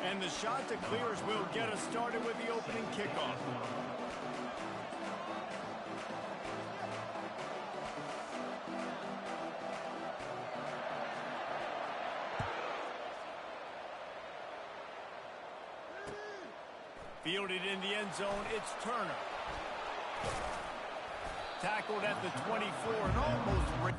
And the shot to clears will get us started with the opening kickoff. Fielded in the end zone, it's Turner. Tackled at the 24 and almost...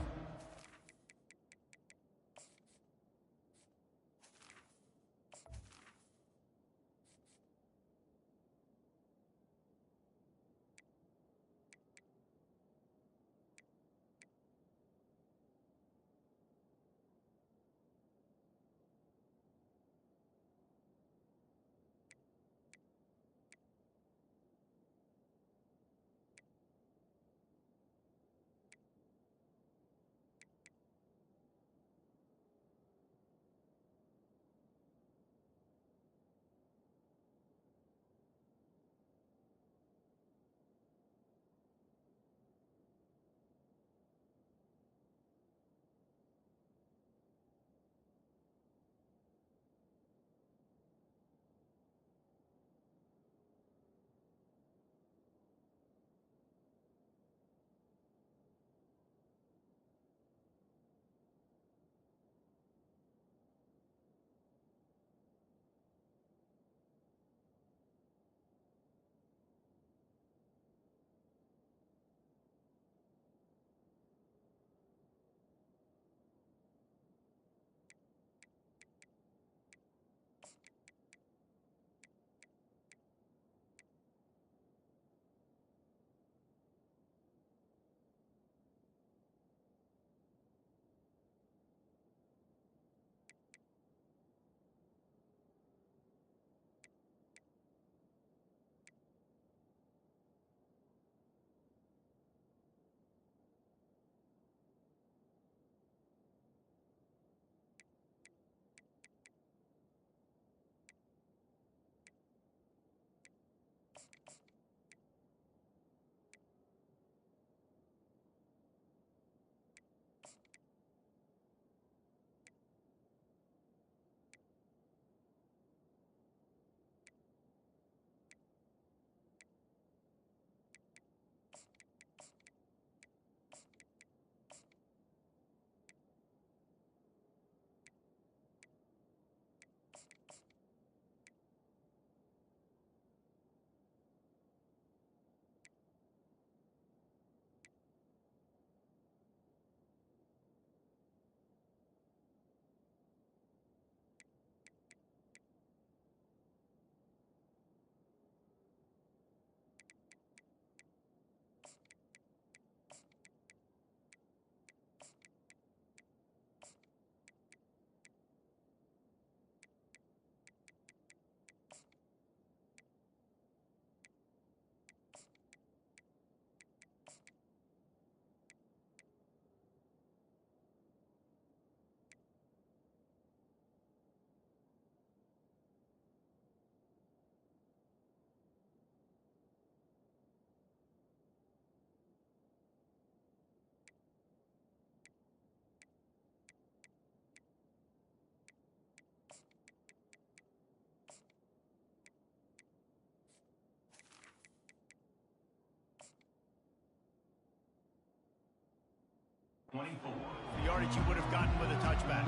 The yardage you would have gotten with a touchback.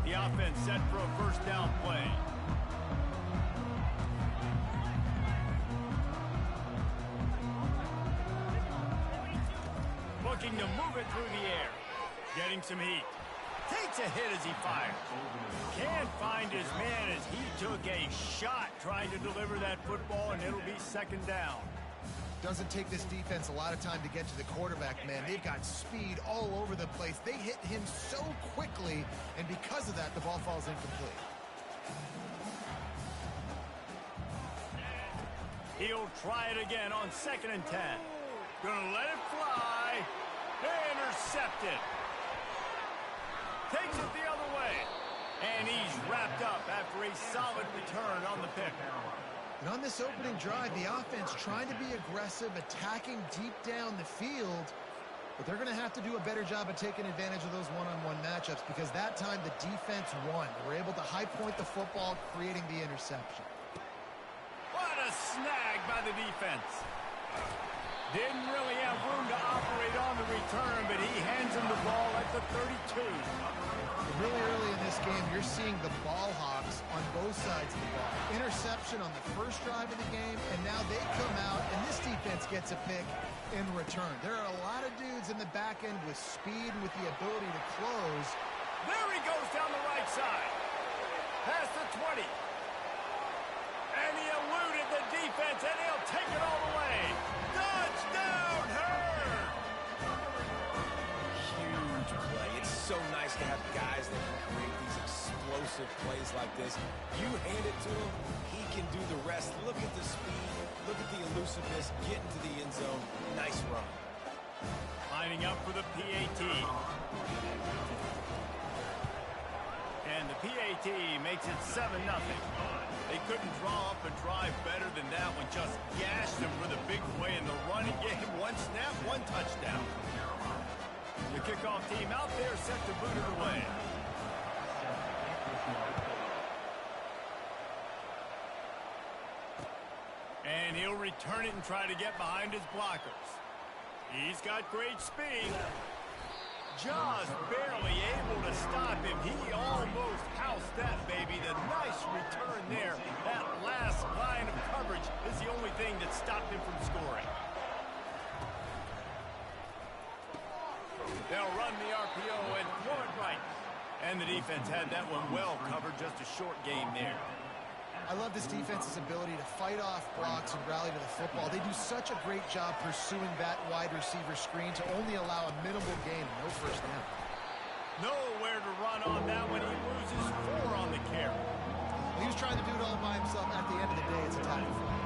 The offense set for a first down play. Looking to move it through the air. Getting some heat. Takes a hit as he fires. Can't find his man as he took a shot trying to deliver that football, and it'll be second down. Doesn't take this defense a lot of time to get to the quarterback, man. They've got speed all over the place. They hit him so quickly, and because of that, the ball falls incomplete. He'll try it again on 2nd and 10. Gonna let it fly. Intercepted. Takes it the other way. And he's wrapped up after a solid return on the pick. And on this opening drive, the offense trying to be aggressive, attacking deep down the field. But they're going to have to do a better job of taking advantage of those one-on-one matchups because that time the defense won. They were able to high point the football, creating the interception. What a snag by the defense. Didn't really have room to operate on the return, but he hands him the ball at the 32. Really early in this game, you're seeing the ball hawks on both sides of the ball. Interception on the first drive of the game, and now they come out, and this defense gets a pick in return. There are a lot of dudes in the back end with speed and with the ability to close. There he goes down the right side. Past the 20. And he eluded the defense, and he'll take it all the way. Touchdown, Hurd! Huge play. It's so nice to have guys that can create these explosive plays like this. You hand it to him, he can do the rest. Look at the speed. Look at the elusiveness. Get into the end zone. Nice run. Lining up for the PAT. And the PAT makes it 7-0. They couldn't draw up a drive better than that one. Just gashed him for the big play in the running game. One snap, one touchdown. The kickoff team out there set to boot it away. And he'll return it and try to get behind his blockers. He's got great speed. Just barely able to stop him. He almost housed that baby. The nice return there. That last line of coverage is the only thing that stopped him from scoring. They'll run the RPO and throw it right. And the defense had that one well covered. Just a short game there. I love this defense's ability to fight off blocks and rally to the football. They do such a great job pursuing that wide receiver screen to only allow a minimal gain and no first down. Nowhere to run on that one. He loses 4 on the carry. He was trying to do it all by himself. At the end of the day, it's a tackle for him.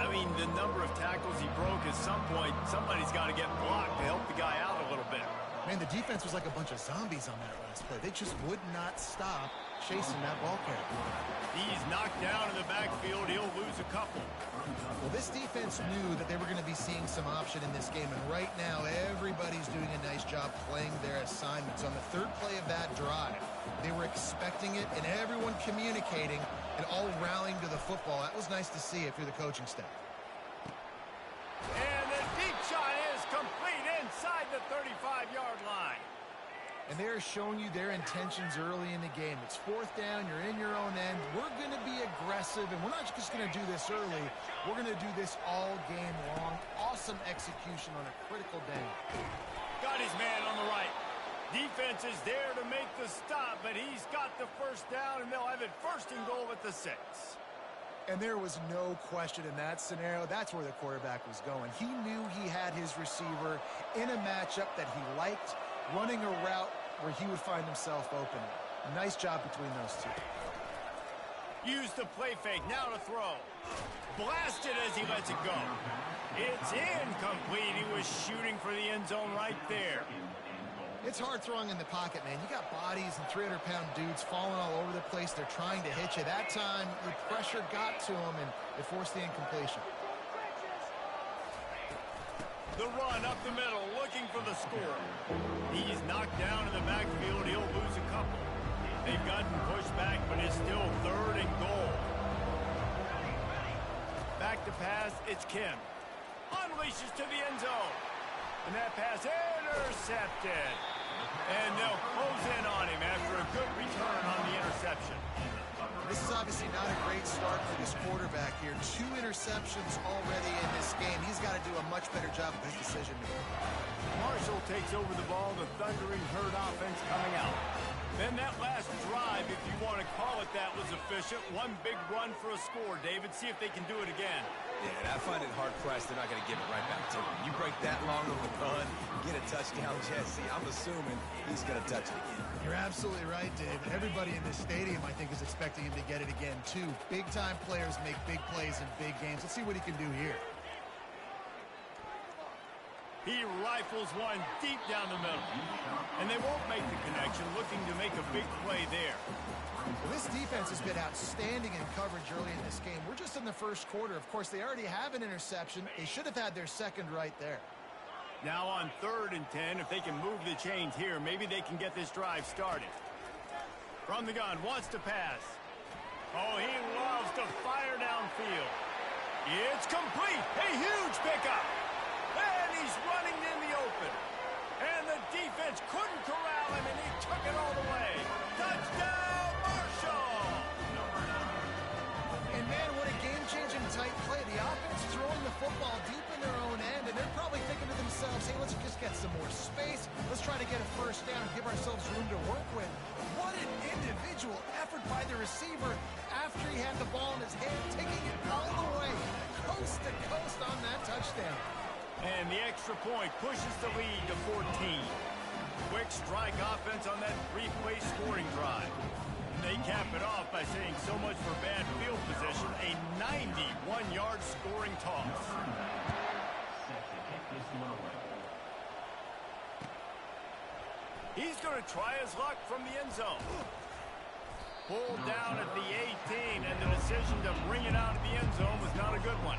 I mean, the number of tackles he broke, at some point, somebody's got to get blocked to help the guy out a little bit. Man, the defense was like a bunch of zombies on that last play. They just would not stop chasing that ball carrier. He's knocked down in the backfield. He'll lose a couple. Well, this defense knew that they were going to be seeing some option in this game, and right now everybody's doing a nice job playing their assignments. On the third play of that drive, they were expecting it, and everyone communicating and all rallying to the football. That was nice to see if you're the coaching staff. And the deep shot is complete inside the 35-yard line. And they're showing you their intentions early in the game. It's fourth down. You're in your own end. We're going to be aggressive, and we're not just going to do this early. We're going to do this all game long. Awesome execution on a critical down. Got his man on the right. Defense is there to make the stop, but he's got the first down, and they'll have it first and goal at the 6. And there was no question in that scenario. That's where the quarterback was going. He knew he had his receiver in a matchup that he liked, running a route where he would find himself open. Nice job between those two. Use the play fake, now to throw. Blasted as he lets it go. It's incomplete. He was shooting for the end zone right there. It's hard throwing in the pocket, man. You got bodies and 300-pound dudes falling all over the place. They're trying to hit you. That time, the pressure got to him, and it forced the incompletion. The run up the middle, looking for the score. He's knocked down in the backfield. He'll lose a couple. They've gotten pushed back, but it's still 3rd and goal. Back to pass, it's Kim. Unleashes to the end zone. And that pass intercepted. And they'll close in on him after a good return on the interception. This is obviously not a great start for this quarterback here. 2 interceptions already in this game. He's got to do a much better job of his decision making. Marshall takes over the ball, the thundering Herd offense coming out. Then that last drive, if you want to call it that, was efficient. One big run for a score. David, see if they can do it again. Yeah, and I find it hard-pressed. They're not going to give it right back to him. You break that long of a run, get a touchdown, Jesse. I'm assuming he's going to touch it again. You're absolutely right, Dave. Everybody in this stadium, I think, is expecting him to get it again, too. Big-time players make big plays in big games. Let's see what he can do here. He rifles one deep down the middle. And they won't make the connection, looking to make a big play there. Well, this defense has been outstanding in coverage early in this game. We're just in the first quarter. Of course, they already have an interception. They should have had their second right there. Now on 3rd and 10, if they can move the chains here, maybe they can get this drive started. From the gun, wants to pass. Oh, he loves to fire downfield. It's complete. A huge pickup. And he's running in the open. And the defense couldn't corral him, and he took it all the way. Touchdown, Marshall! And, man, what a game-changing tight play. The offense throwing the football deep in their own end, and they're probably thinking to themselves, hey, let's just get some more space. Let's try to get a first down and give ourselves room to work with. What an individual effort by the receiver after he had the ball in his hand, taking it all the way, coast to coast on that touchdown. And the extra point pushes the lead to 14. Quick strike offense on that 3-play scoring drive. And they cap it off by saying so much for bad field position, a 91-yard scoring toss. He's going to try his luck from the end zone. Pulled down at the 18, and the decision to bring it out of the end zone was not a good one.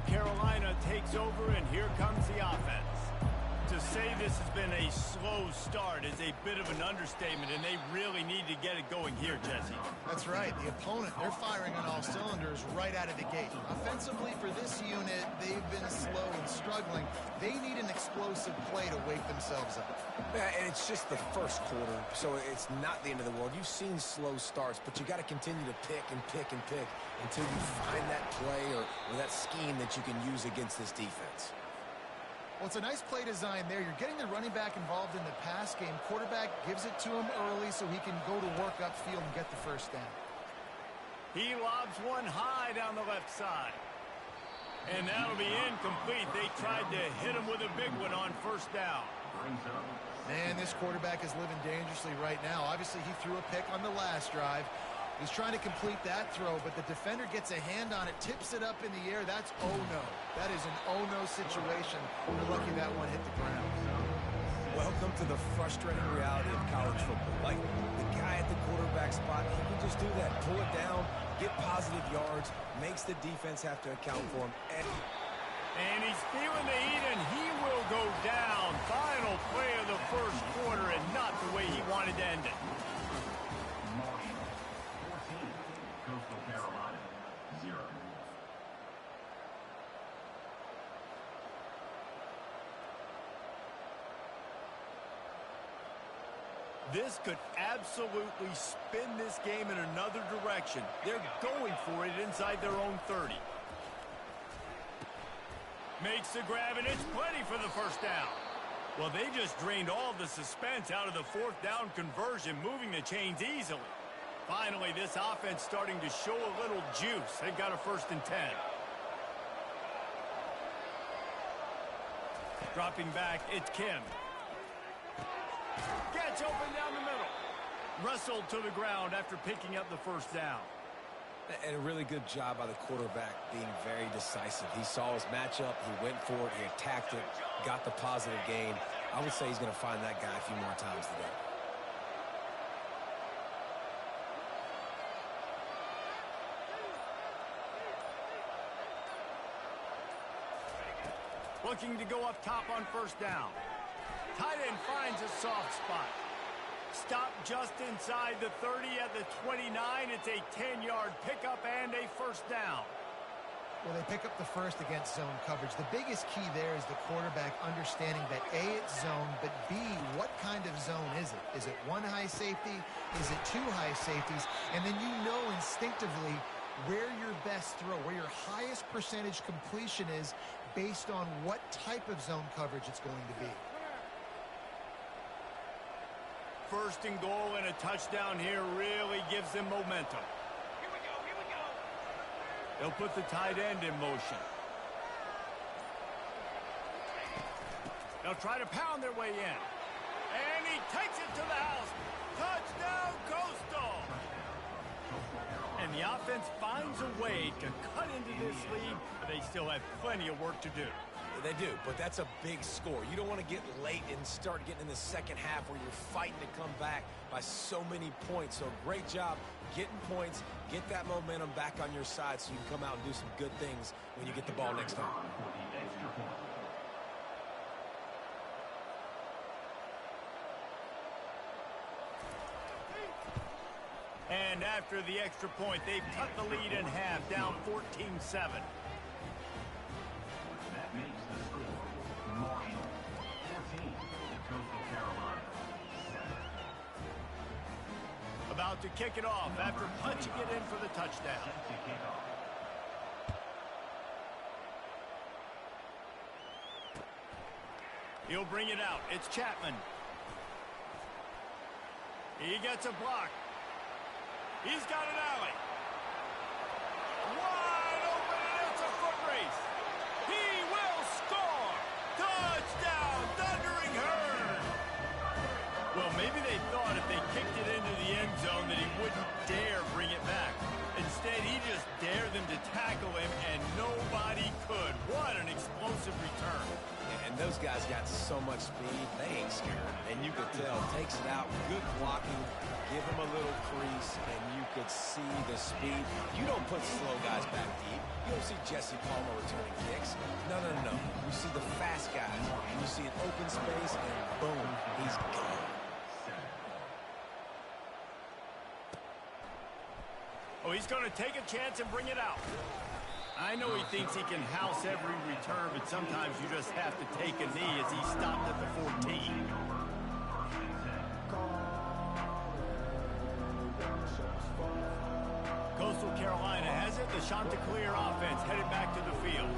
Carolina takes over, and here comes the offense. To say this has been a slow start is a bit of an understatement, and they really need to get it going here, Jesse. That's right. The opponent, they're firing on all cylinders right out of the gate. Offensively, for this unit, they've been slow and struggling. They need an explosive play to wake themselves up. Yeah, and it's just the first quarter, so it's not the end of the world. You've seen slow starts, but you got to continue to pick and pick and pick until you find that play or that scheme that you can use against this defense. Well, it's a nice play design there. You're getting the running back involved in the pass game. Quarterback gives it to him early so he can go to work upfield and get the first down. He lobs one high down the left side. And that'll be incomplete. They tried to hit him with a big one on first down. Man, this quarterback is living dangerously right now. Obviously, he threw a pick on the last drive. He's trying to complete that throw, but the defender gets a hand on it, tips it up in the air. That's oh-no. That is an oh-no situation. We're lucky that one hit the ground. Welcome to the frustrating reality of college football. Like, the guy at the quarterback spot, he can just do that. Pull it down, get positive yards, makes the defense have to account for him. And he's feeling the heat, and he will go down. Final play of the first quarter, and not the way he wanted to end it. This could absolutely spin this game in another direction. They're going for it inside their own 30. Makes the grab, and it's plenty for the first down. Well, they just drained all the suspense out of the fourth down conversion, moving the chains easily. Finally, this offense starting to show a little juice. They've got a 1st and 10. Dropping back, it's Kim. Gets open down the middle. Wrestled to the ground after picking up the first down. And a really good job by the quarterback being very decisive. He saw his matchup, he went for it, he attacked it, got the positive gain. I would say he's going to find that guy a few more times today. Looking to go up top on first down. Tight end finds a soft spot. Stop just inside the 30 at the 29. It's a 10-yard pickup and a first down. Well, they pick up the first against zone coverage. The biggest key there is the quarterback understanding that A, it's zone, but B, what kind of zone is it? Is it one high safety? Is it two high safeties? And then you know instinctively where your best throw, where your highest percentage completion is based on what type of zone coverage it's going to be. First and goal and a touchdown here really gives them momentum. They'll put the tight end in motion. They'll try to pound their way in. And he takes it to the house. Touchdown, Coastal! And the offense finds a way to cut into this lead, but they still have plenty of work to do. They do, but that's a big score. You don't want to get late and start getting in the second half where you're fighting to come back by so many points. So great job getting points, get that momentum back on your side so you can come out and do some good things when you get the ball next time. And after the extra point, they've cut the lead in half, down 14-7. That makes the score Marshall 14, Coastal Carolina 7. About to kick it off after punching it in for the touchdown. Set to kick off. He'll bring it out. It's Chapman. He gets a block. He's got an alley. Wide open, and it's a foot race. He will score. Touchdown, Thundering Herd. Well, maybe they thought if they kicked it into the end zone that he wouldn't dare bring it back. Instead, he just dared them to tackle him, and nobody could. What an explosive return. And those guys got so much speed, they ain't scared. And you could tell, takes it out, good blocking, give him a little crease, and you could see the speed. You don't put slow guys back deep. You don't see Jesse Palmer returning kicks. No, no, no. You see the fast guys. You see an open space, and boom, he's gone. Oh, he's going to take a chance and bring it out. I know he thinks he can house every return, but sometimes you just have to take a knee as he stopped at the 14. Coastal Carolina has it. The Chanticleer offense headed back to the field.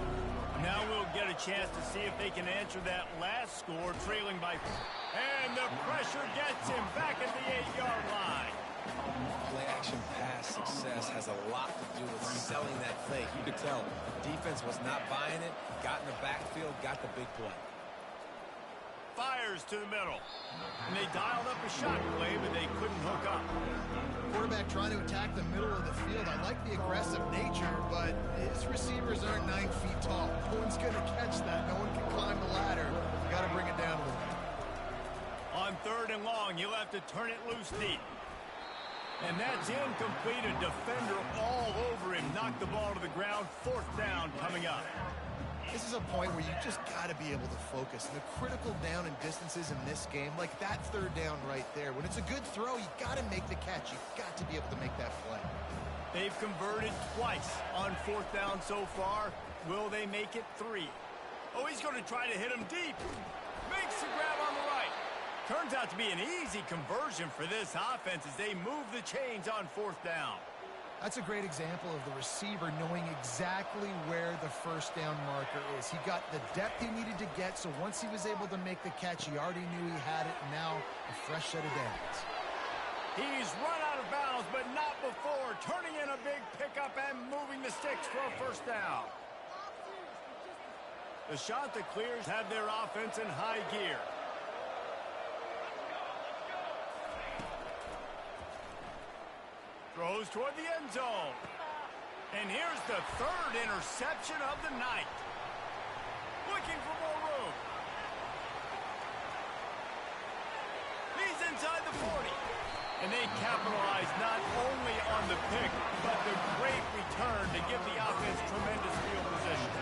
Now we'll get a chance to see if they can answer that last score, trailing by... And the pressure gets him back at the 8-yard line. Play-action pass success has a lot to do with selling that fake. You could tell the defense was not buying it, got in the backfield, got the big play. Fires to the middle. And they dialed up a shot play, but they couldn't hook up. Quarterback trying to attack the middle of the field. I like the aggressive nature, but his receivers aren't 9 feet tall. No one's going to catch that. No one can climb the ladder. You got to bring it down a little bit. On 3rd and long, he'll have to turn it loose deep. And that's incomplete. A defender all over him. Knocked the ball to the ground. 4th down coming up. This is a point where you just got to be able to focus. The critical down and distances in this game, like that 3rd down right there. When it's a good throw, you got to make the catch. You've got to be able to make that play. They've converted twice on 4th down so far. Will they make it 3? Oh, he's going to try to hit him deep. Makes the grab on the right. Turns out to be an easy conversion for this offense as they move the chains on 4th down. That's a great example of the receiver knowing exactly where the 1st down marker is. He got the depth he needed to get, so once he was able to make the catch, he already knew he had it, and now a fresh set of downs. He's run out of bounds, but not before. Turning in a big pickup and moving the sticks for a 1st down. The Chanticleers have their offense in high gear. Throws toward the end zone. And here's the 3rd interception of the night. Looking for more room. He's inside the 40. And they capitalize not only on the pick, but the great return to give the offense tremendous field position.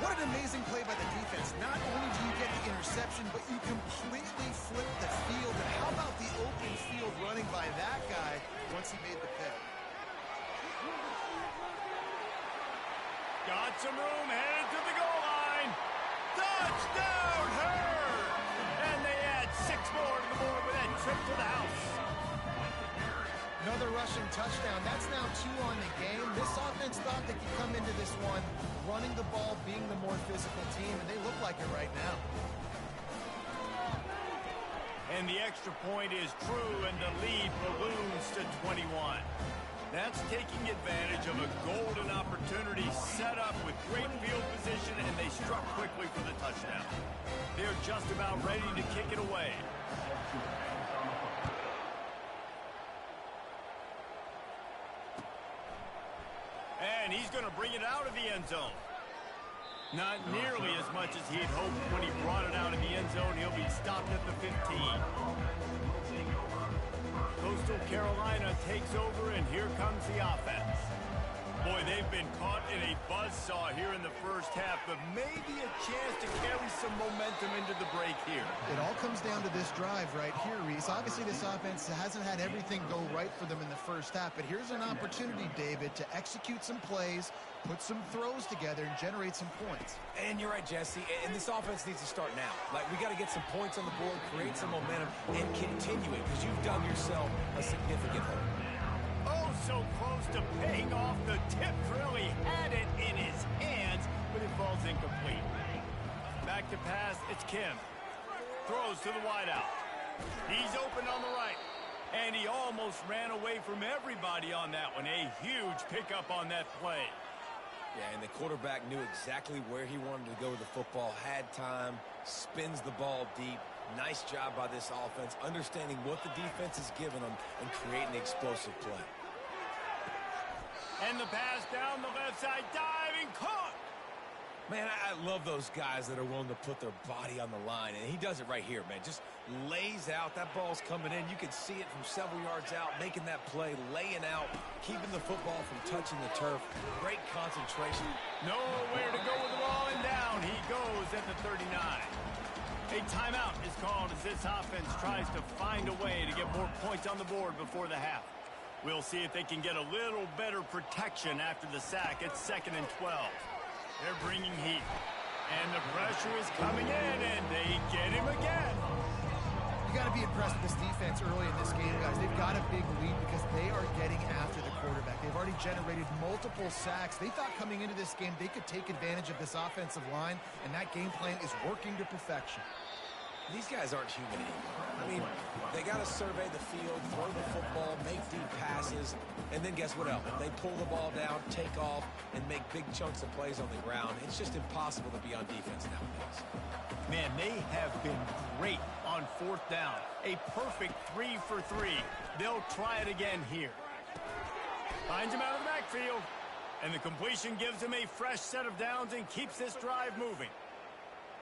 What an amazing play by the defense. Not only do you get the interception, but you completely flip the field. And how about the open field running by that guy once he made the pick? Got some room, headed to the goal line. Touchdown, Herd! And they add 6 more to the board with that trip to the house. Another rushing touchdown. That's now 2 on the game. This offense thought they could come into this one running the ball, being the more physical team, and they look like it right now. And the extra point is true, and the lead balloons to 21. That's taking advantage of a golden opportunity set up with great field position, and they struck quickly for the touchdown. They're just about ready to kick it away. And he's going to bring it out of the end zone. Not nearly as much as he had hoped when he brought it out of the end zone. He'll be stopped at the 15. Coastal Carolina takes over, and here comes the offense. Boy, they've been caught in a buzzsaw here in the first half, but maybe a chance to carry some momentum into the break here. It all comes down to this drive right here, Reese. Obviously, this offense hasn't had everything go right for them in the first half, but here's an opportunity, David, to execute some plays, put some throws together, and generate some points. And you're right, Jesse, and this offense needs to start now. Like, we got to get some points on the board, create some momentum, and continue it, because you've dug yourself a significant hole. Oh, so close to paying off. The tip really had it in his hands, but it falls incomplete. Back to pass, it's Kim. Throws to the wideout. He's open on the right. And he almost ran away from everybody on that one. A huge pickup on that play. Yeah, and the quarterback knew exactly where he wanted to go with the football, had time, spins the ball deep. Nice job by this offense, understanding what the defense is giving them and creating the explosive play. And the pass down the left side, diving, caught. Man, I love those guys that are willing to put their body on the line, and he does it right here, man. Just lays out. That ball's coming in. You can see it from several yards out, making that play, laying out, keeping the football from touching the turf. Great concentration. Nowhere to go with the ball, and down he goes at the 39. A timeout is called as this offense tries to find a way to get more points on the board before the half. We'll see if they can get a little better protection after the sack at 2nd and 12. They're bringing heat. And the pressure is coming in, and they get him again. You got to be impressed with this defense early in this game, guys. They've got a big lead because they are getting after the quarterback. They've already generated multiple sacks. They thought coming into this game they could take advantage of this offensive line, and that game plan is working to perfection. These guys aren't human anymore. I mean, they got to survey the field, throw the football, make deep passes, and then guess what else? They pull the ball down, take off, and make big chunks of plays on the ground. It's just impossible to be on defense nowadays. Man, they have been great on 4th down. A perfect 3 for 3. They'll try it again here. Finds him out of the backfield. And the completion gives him a fresh set of downs and keeps this drive moving.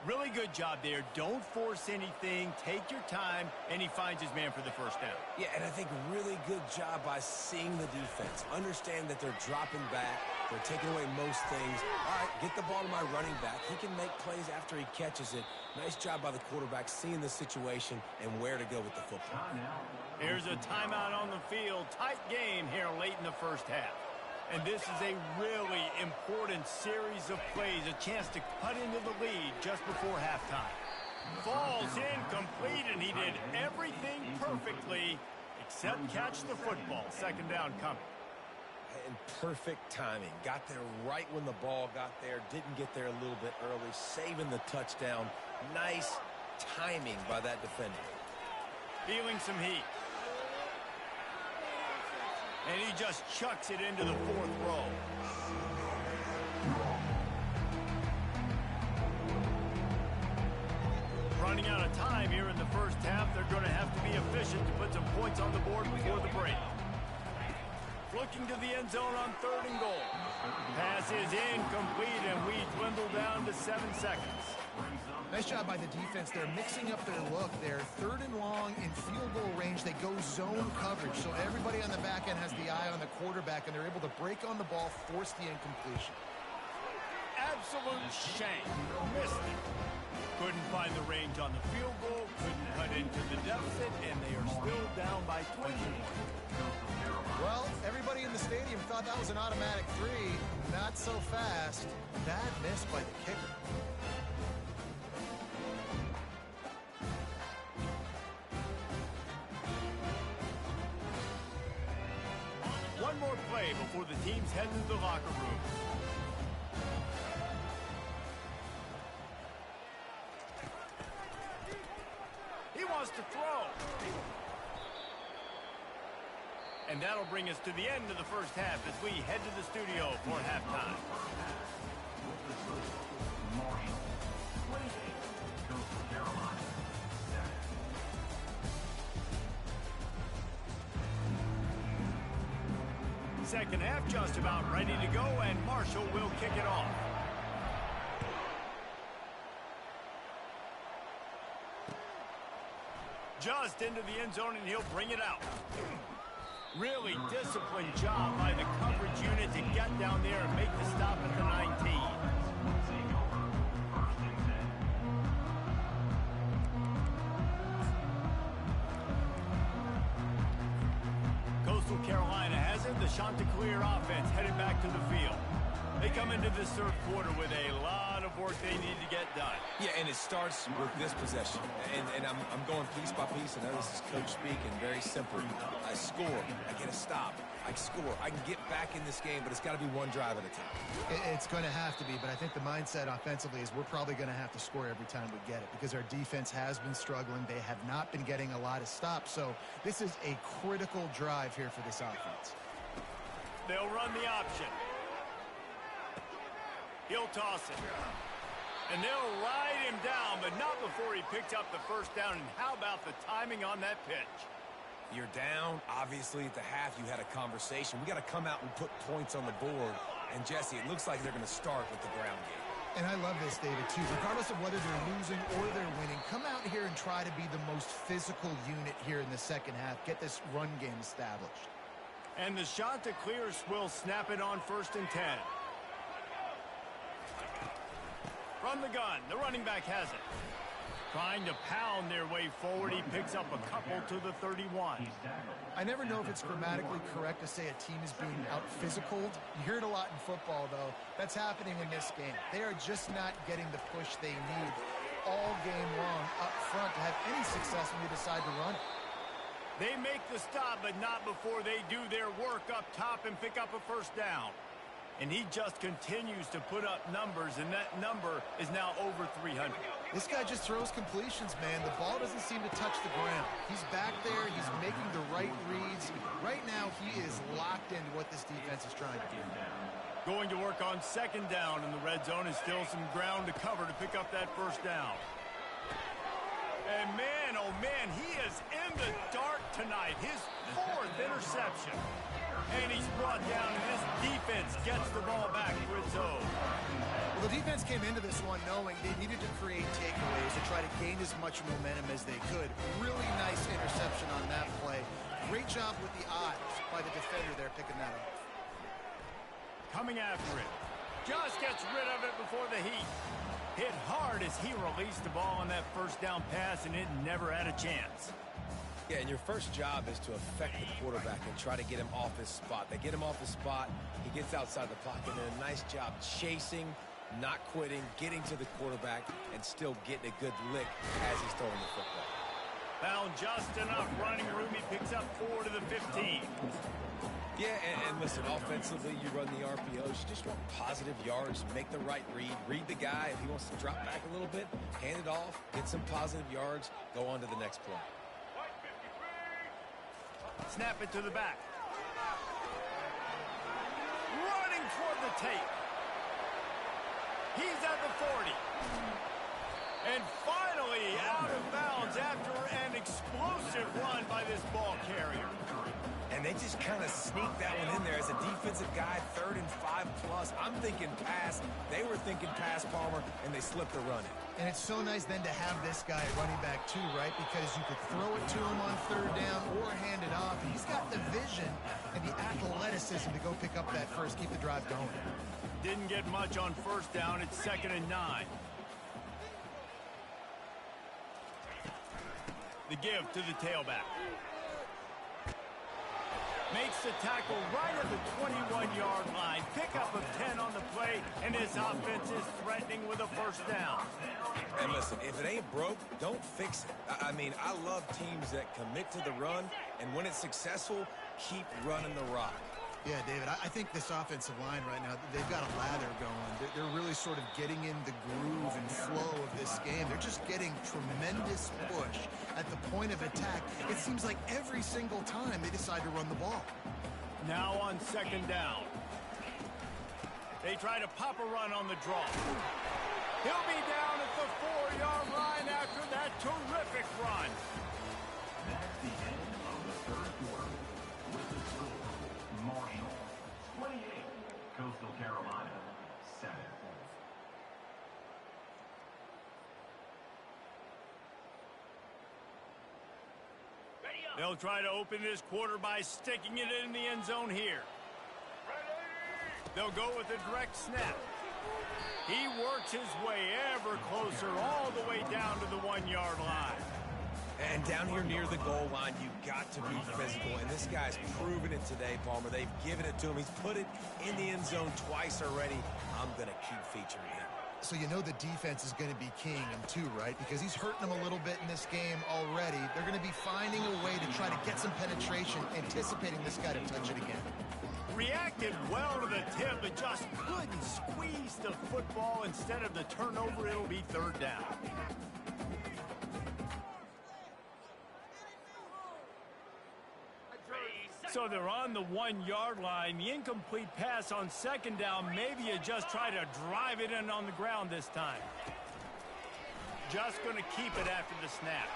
Really good job there. Don't force anything. Take your time, and he finds his man for the first down. Yeah, and I think really good job by seeing the defense. Understand that they're dropping back. They're taking away most things. All right, get the ball to my running back. He can make plays after he catches it. Nice job by the quarterback seeing the situation and where to go with the football. Here's a timeout on the field. Tight game here late in the first half. And this is a really important series of plays, a chance to cut into the lead just before halftime. Falls incomplete, and he did everything perfectly except catch the football. 2nd down coming. And perfect timing. Got there right when the ball got there. Didn't get there a little bit early. Saving the touchdown. Nice timing by that defender. Feeling some heat. And he just chucks it into the 4th row. Running out of time here in the first half. They're going to have to be efficient to put some points on the board before the break. Looking to the end zone on 3rd and goal. Pass is incomplete, and we dwindle down to 7 seconds. Nice job by the defense. They're mixing up their look there. 3rd and long in field goal range. They go zone coverage. So everybody on the back end has the eye on the quarterback, and they're able to break on the ball, force the incompletion. Absolute shame. Missed it. Couldn't find the range on the field goal. Couldn't cut into the deficit, and they are still down by 21. Well, everybody in the stadium thought that was an automatic 3. Not so fast. Bad miss by the kicker. One more play before the teams head to the locker room. He wants to throw. And that'll bring us to the end of the first half as we head to the studio for halftime. With the score, Marshall 28, Coastal Carolina 7. Second half just about ready to go, and Marshall will kick it off. Just into the end zone, and he'll bring it out. Really disciplined job by the coverage unit to get down there and make the stop at the 19. Coastal Carolina has it. The Chanticleer offense headed back to the field. They come into this third quarter with a lot of work they need to get done. Yeah, and it starts with this possession. And I'm going piece by piece. I know this is coach speaking, very simple. I score, I get a stop, I score. I can get back in this game, but it's got to be one drive at a time. It's going to have to be, but I think the mindset offensively is we're probably going to have to score every time we get it because our defense has been struggling. They have not been getting a lot of stops, so this is a critical drive here for this offense. They'll run the option. He'll toss it. And they'll ride him down, but not before he picks up the first down. And how about the timing on that pitch? You're down. Obviously, at the half, you had a conversation. We got to come out and put points on the board. And, Jesse, it looks like they're going to start with the ground game. And I love this, David, too. Regardless of whether they're losing or they're winning, come out here and try to be the most physical unit here in the second half. Get this run game established. And the Chanticleers will snap it on 1st and 10. From the gun, the running back has it. Trying to pound their way forward, he picks up a couple to the 31. I never know if it's grammatically correct to say a team is being out-physicaled. You hear it a lot in football, though. That's happening in this game. They are just not getting the push they need all game long up front to have any success when they decide to run it. They make the stop, but not before they do their work up top and pick up a first down. And he just continues to put up numbers, and that number is now over 300. This guy just throws completions, man. The ball doesn't seem to touch the ground. He's back there. He's making the right reads. Right now, he is locked into what this defense is trying to do. Going to work on 2nd down in the red zone, and still some ground to cover to pick up that first down. And man, oh man, he is in the dark tonight. His 4th interception. And he's brought down, and this defense gets the ball back for its own. Well, the defense came into this one knowing they needed to create takeaways to try to gain as much momentum as they could. Really nice interception on that play. Great job with the eyes by the defender there picking that up. Coming after it. Just gets rid of it before the heat. Hit hard as he released the ball on that first down pass, and it never had a chance. Yeah, and your first job is to affect the quarterback and try to get him off his spot. They get him off his spot, he gets outside the pocket, and a nice job chasing, not quitting, getting to the quarterback, and still getting a good lick as he's throwing the football. Found just enough running room. He picks up 4 to the 15. Yeah, and listen, offensively, you run the RPOs. You just want positive yards, make the right read the guy. If he wants to drop back a little bit, hand it off, get some positive yards, go on to the next play. Snap it to the back. Running toward the tape. He's at the 40. And finally out of bounds after an explosive run by this ball carrier. And they just kind of sneaked that one in there as a defensive guy, 3rd and 5+. I'm thinking pass. They were thinking pass, Palmer, and they slipped the run in. And it's so nice then to have this guy running back too, right? Because you could throw it to him on 3rd down or hand it off. He's got the vision and the athleticism to go pick up that first, keep the drive going. Didn't get much on 1st down. It's 2nd and 9. The give to the tailback. Makes the tackle right at the 21-yard line. Pickup of 10 on the play, and his offense is threatening with a first down. And listen, if it ain't broke, don't fix it. I mean, I love teams that commit to the run, and when it's successful, keep running the rock. Yeah, David, I think this offensive line right now, they've got a lather going. They're really sort of getting in the groove and flow of this game. They're just getting tremendous push at the point of attack. It seems like every single time they decide to run the ball. Now on second down. They try to pop a run on the draw. He'll be down at the 4-yard line after that terrific run. That's the end of the third quarter. With the score, Marshall 28, Coastal Carolina 7. They'll try to open this quarter by sticking it in the end zone here. They'll go with a direct snap. He works his way ever closer all the way down to the 1-yard line. And down here near the goal line, you've got to be physical. And this guy's proven it today, Palmer. They've given it to him. He's put it in the end zone twice already. I'm going to keep featuring him. So you know the defense is going to be keying him too, right? Because he's hurting them a little bit in this game already. They're going to be finding a way to try to get some penetration, anticipating this guy to touch it again. Reacted well to the tip, but just couldn't squeeze the football. Instead of the turnover, it'll be third down. So they're on the 1-yard line. The incomplete pass on second down. Maybe you just try to drive it in on the ground this time. Just going to keep it after the snap.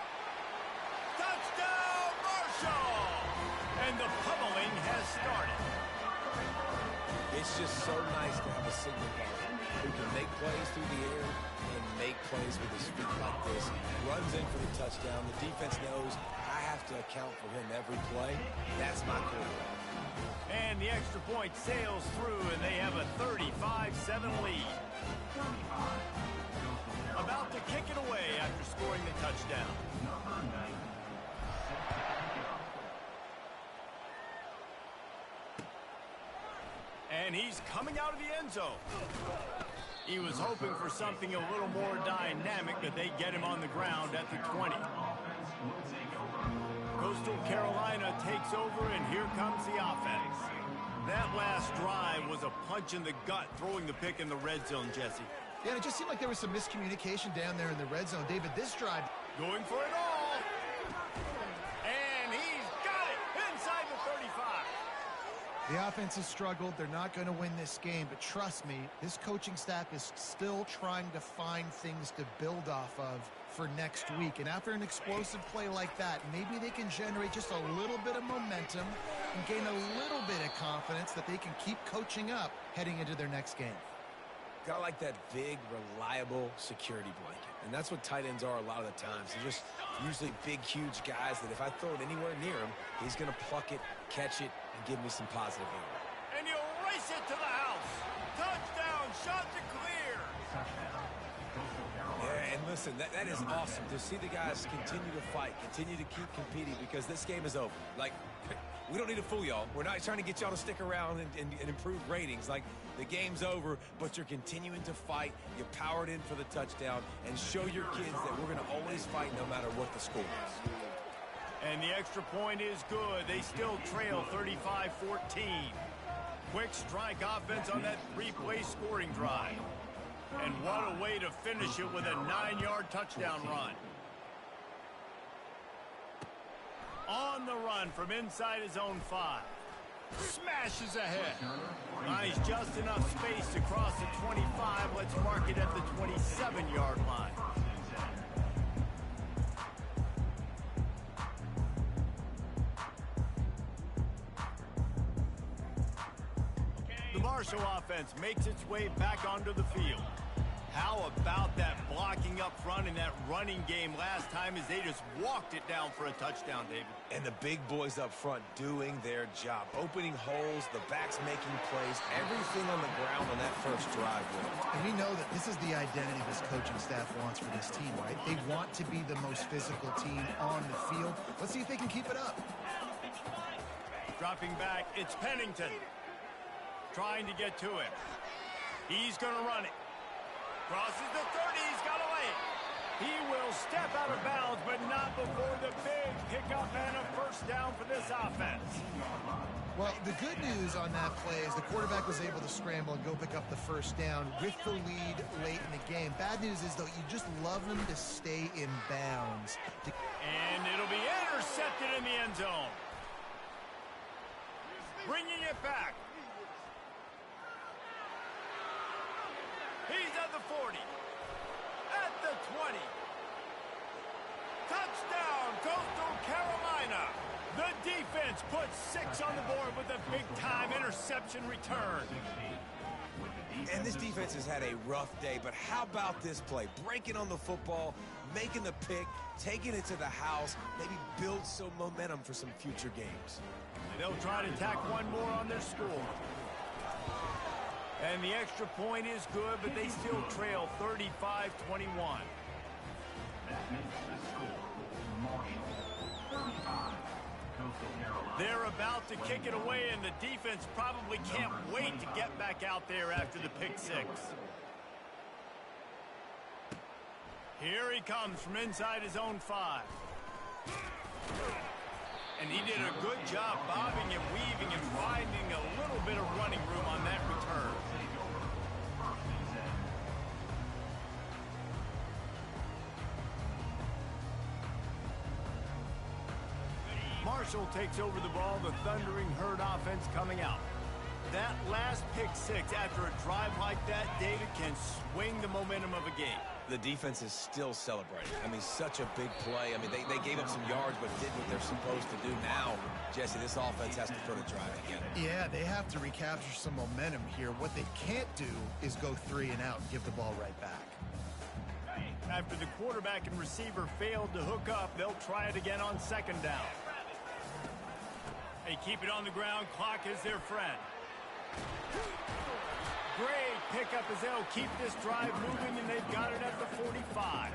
Touchdown, Marshall! And the pummeling has started. It's just so nice to have a signal guard who can make plays through the air and make plays with his feet like this. Runs in for the touchdown. The defense knows I have to account for him every play. That's my quarterback. And the extra point sails through, and they have a 35-7 lead. About to kick it away after scoring the touchdown. And he's coming out of the end zone. He was hoping for something a little more dynamic, but they get him on the ground at the 20. Coastal Carolina takes over, and here comes the offense. That last drive was a punch in the gut, throwing the pick in the red zone, Jesse. Yeah, and it just seemed like there was some miscommunication down there in the red zone. David, this drive... Going for it all. And he's got it inside the 35. The offense has struggled. They're not going to win this game, but trust me, this coaching staff is still trying to find things to build off of for next week. And after an explosive play like that, maybe they can generate just a little bit of momentum and gain a little bit of confidence that they can keep coaching up heading into their next game. Got like that big, reliable security blanket. And that's what tight ends are a lot of the times. They're just usually big, huge guys that if I throw it anywhere near him, he's going to pluck it, catch it, and give me some positive air. And you race it to the house. Touchdown, shot to clear. Yeah, and listen, that is awesome to see the guys continue to fight, continue to keep competing, because this game is over. Like, we don't need to fool y'all. We're not trying to get y'all to stick around and improve ratings. Like, the game's over, but you're continuing to fight. You powered in for the touchdown and show your kids that we're going to always fight no matter what the score is. And the extra point is good. They still trail 35-14. Quick strike offense on that 3-play scoring drive. And what a way to finish it with a 9-yard touchdown run. On the run from inside his own 5. Smashes ahead. Nice, just enough space to cross the 25. Let's mark it at the 27-yard line. The Marshall offense makes its way back onto the field. How about that blocking up front in that running game last time as they just walked it down for a touchdown, David? And the big boys up front doing their job. Opening holes, the backs making plays, everything on the ground on that first drive. And we know that this is the identity this coaching staff wants for this team, right? They want to be the most physical team on the field. Let's see if they can keep it up. Dropping back, it's Pennington. Trying to get to him. He's going to run it. Crosses the 30, he's got away. He will step out of bounds, but not before the big pickup and a first first down for this offense. Well, the good news on that play is the quarterback was able to scramble and go pick up the first down with the lead late in the game. Bad news is, though, you just love them to stay in bounds. And it'll be intercepted in the end zone. Bringing it back. He's at the 40. At the 20. Touchdown, Coastal Carolina. The defense puts 6 on the board with a big-time interception return. And this defense has had a rough day, but how about this play? Breaking on the football, making the pick, taking it to the house, maybe build some momentum for some future games. They'll try to tack one more on their score. And the extra point is good, but they still trail 35-21. That makes the score Marshall 35. Coastal Carolina. They're about to kick it away, and the defense probably can't wait to get back out there after the pick 6. Here he comes from inside his own 5. And he did a good job bobbing and weaving and finding a little bit of running room on that return. Marshall takes over the ball, the Thundering Herd offense coming out. That last pick 6 after a drive like that, David, can swing the momentum of a game. The defense is still celebrating. I mean, such a big play. I mean, they gave up some yards, but did what they're supposed to do. Now, Jesse, this offense has to put a drive together. Yeah, they have to recapture some momentum here. What they can't do is go 3 and out and give the ball right back. After the quarterback and receiver failed to hook up, they'll try it again on 2nd down. They keep it on the ground. Clock is their friend. Great pickup as they'll keep this drive moving, and they've got it at the 45.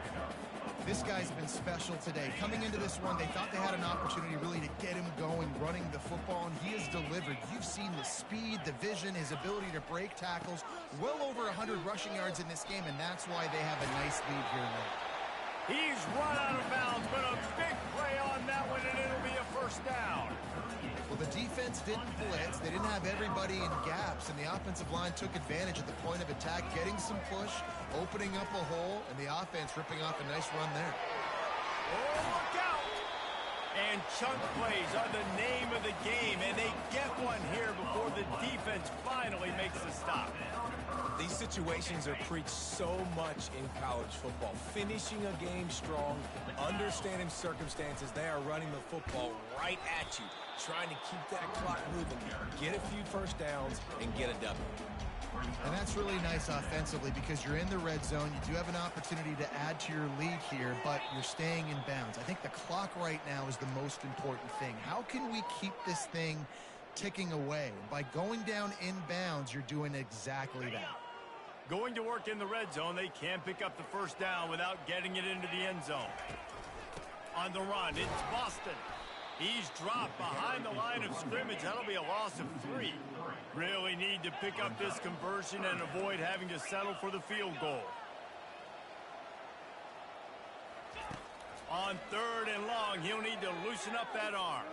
This guy's been special today. Coming into this one, they thought they had an opportunity really to get him going, running the football, and he has delivered. You've seen the speed, the vision, his ability to break tackles. Well over 100 rushing yards in this game, and that's why they have a nice lead here late. He's run out of bounds, but a big play on that one, and it'll be a first down. Well, the defense didn't blitz. They didn't have everybody in gaps, and the offensive line took advantage at the point of attack, getting some push, opening up a hole, and the offense ripping off a nice run there. Oh, look out! And chunk plays are the name of the game, and they get one here before the defense finally makes the stop. These situations are preached so much in college football. Finishing a game strong, understanding circumstances. They are running the football right at you, trying to keep that clock moving, get a few first downs, and get a W. And that's really nice offensively because you're in the red zone. You do have an opportunity to add to your lead here, but you're staying in bounds. I think the clock right now is the most important thing. How can we keep this thing ticking away? By going down in bounds, you're doing exactly that. Going to work in the red zone, they can't pick up the first down without getting it into the end zone. On the run, it's Boston. He's dropped behind the line of scrimmage. That'll be a loss of 3. Really need to pick up this conversion and avoid having to settle for the field goal. On 3rd and long, he'll need to loosen up that arm.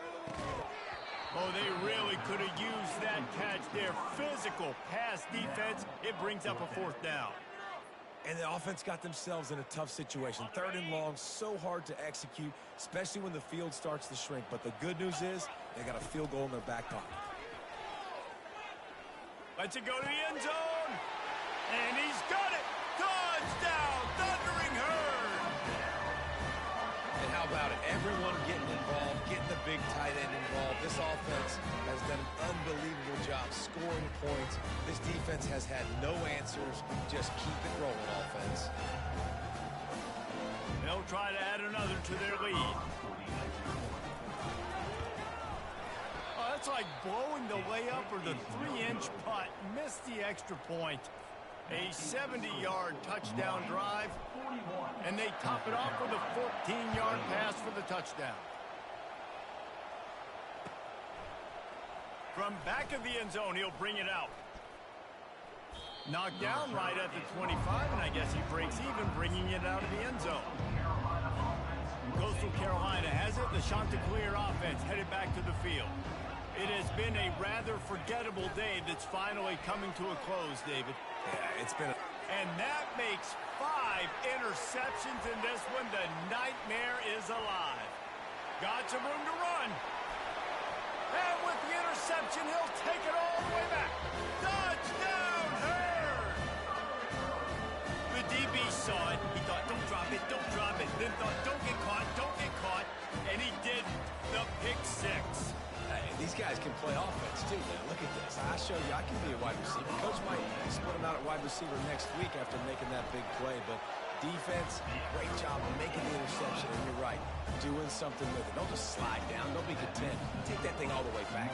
Oh, they really could have used that catch there. Physical pass defense. It brings up a 4th down. And the offense got themselves in a tough situation. 3rd and long, so hard to execute, especially when the field starts to shrink. But the good news is they got a field goal in their back pocket. Lets it go to the end zone. And he's got it. Touchdown, Thundering Herd. And how about it? Everyone getting involved, getting the big tight end involved. This offense has done an unbelievable job scoring points. This defense has had no answers. Just keep it rolling, offense. They'll try to add another to their lead. Oh, that's like blowing the layup or the 3-inch putt. Missed the extra point. A 70-yard touchdown drive, and they top it off with a 14-yard pass for the touchdown. From back of the end zone, he'll bring it out. Knocked down right at the 25, and I guess he breaks even, bringing it out of the end zone. Coastal Carolina has it. The Chanticleer offense headed back to the field. It has been a rather forgettable day that's finally coming to a close, David. Yeah, it's been And that makes 5 interceptions in this one. The nightmare is alive. Got some room to run. And with the interception, he'll take it all the way back. Touchdown, Herd! The DB saw it. He thought, don't drop it, don't drop it. Then thought, don't get caught, don't get caught. And he did the pick 6. Hey, these guys can play offense, too, man. Look at this. I show you I can be a wide receiver. Coach might split him out at wide receiver next week after making that big play. But defense, great job of making the interception. And you're right, doing something with it. Don't just slide down. Don't be content. Take that thing all the way back.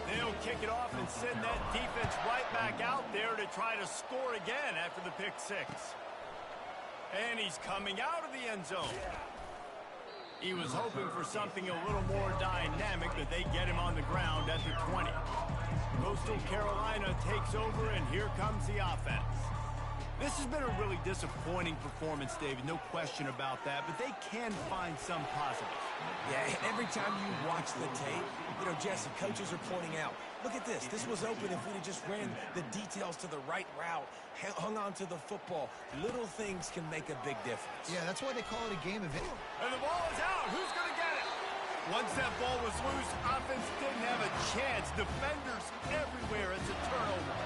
They'll kick it off and send that defense right back out there to try to score again after the pick 6. And he's coming out of the end zone. He was hoping for something a little more dynamic, but they get him on the ground at the 20. Coastal Carolina takes over, and here comes the offense. This has been a really disappointing performance, David, no question about that, but they can find some positives. Yeah, every time you watch the tape, Jesse, coaches are pointing out, look at this. This was open if we'd have just ran the details to the right route, hung on to the football. Little things can make a big difference. Yeah, that's why they call it a game of it. And the ball is out. Who's going to get it? Once that ball was loose, offense didn't have a chance. Defenders everywhere. It's a turnover.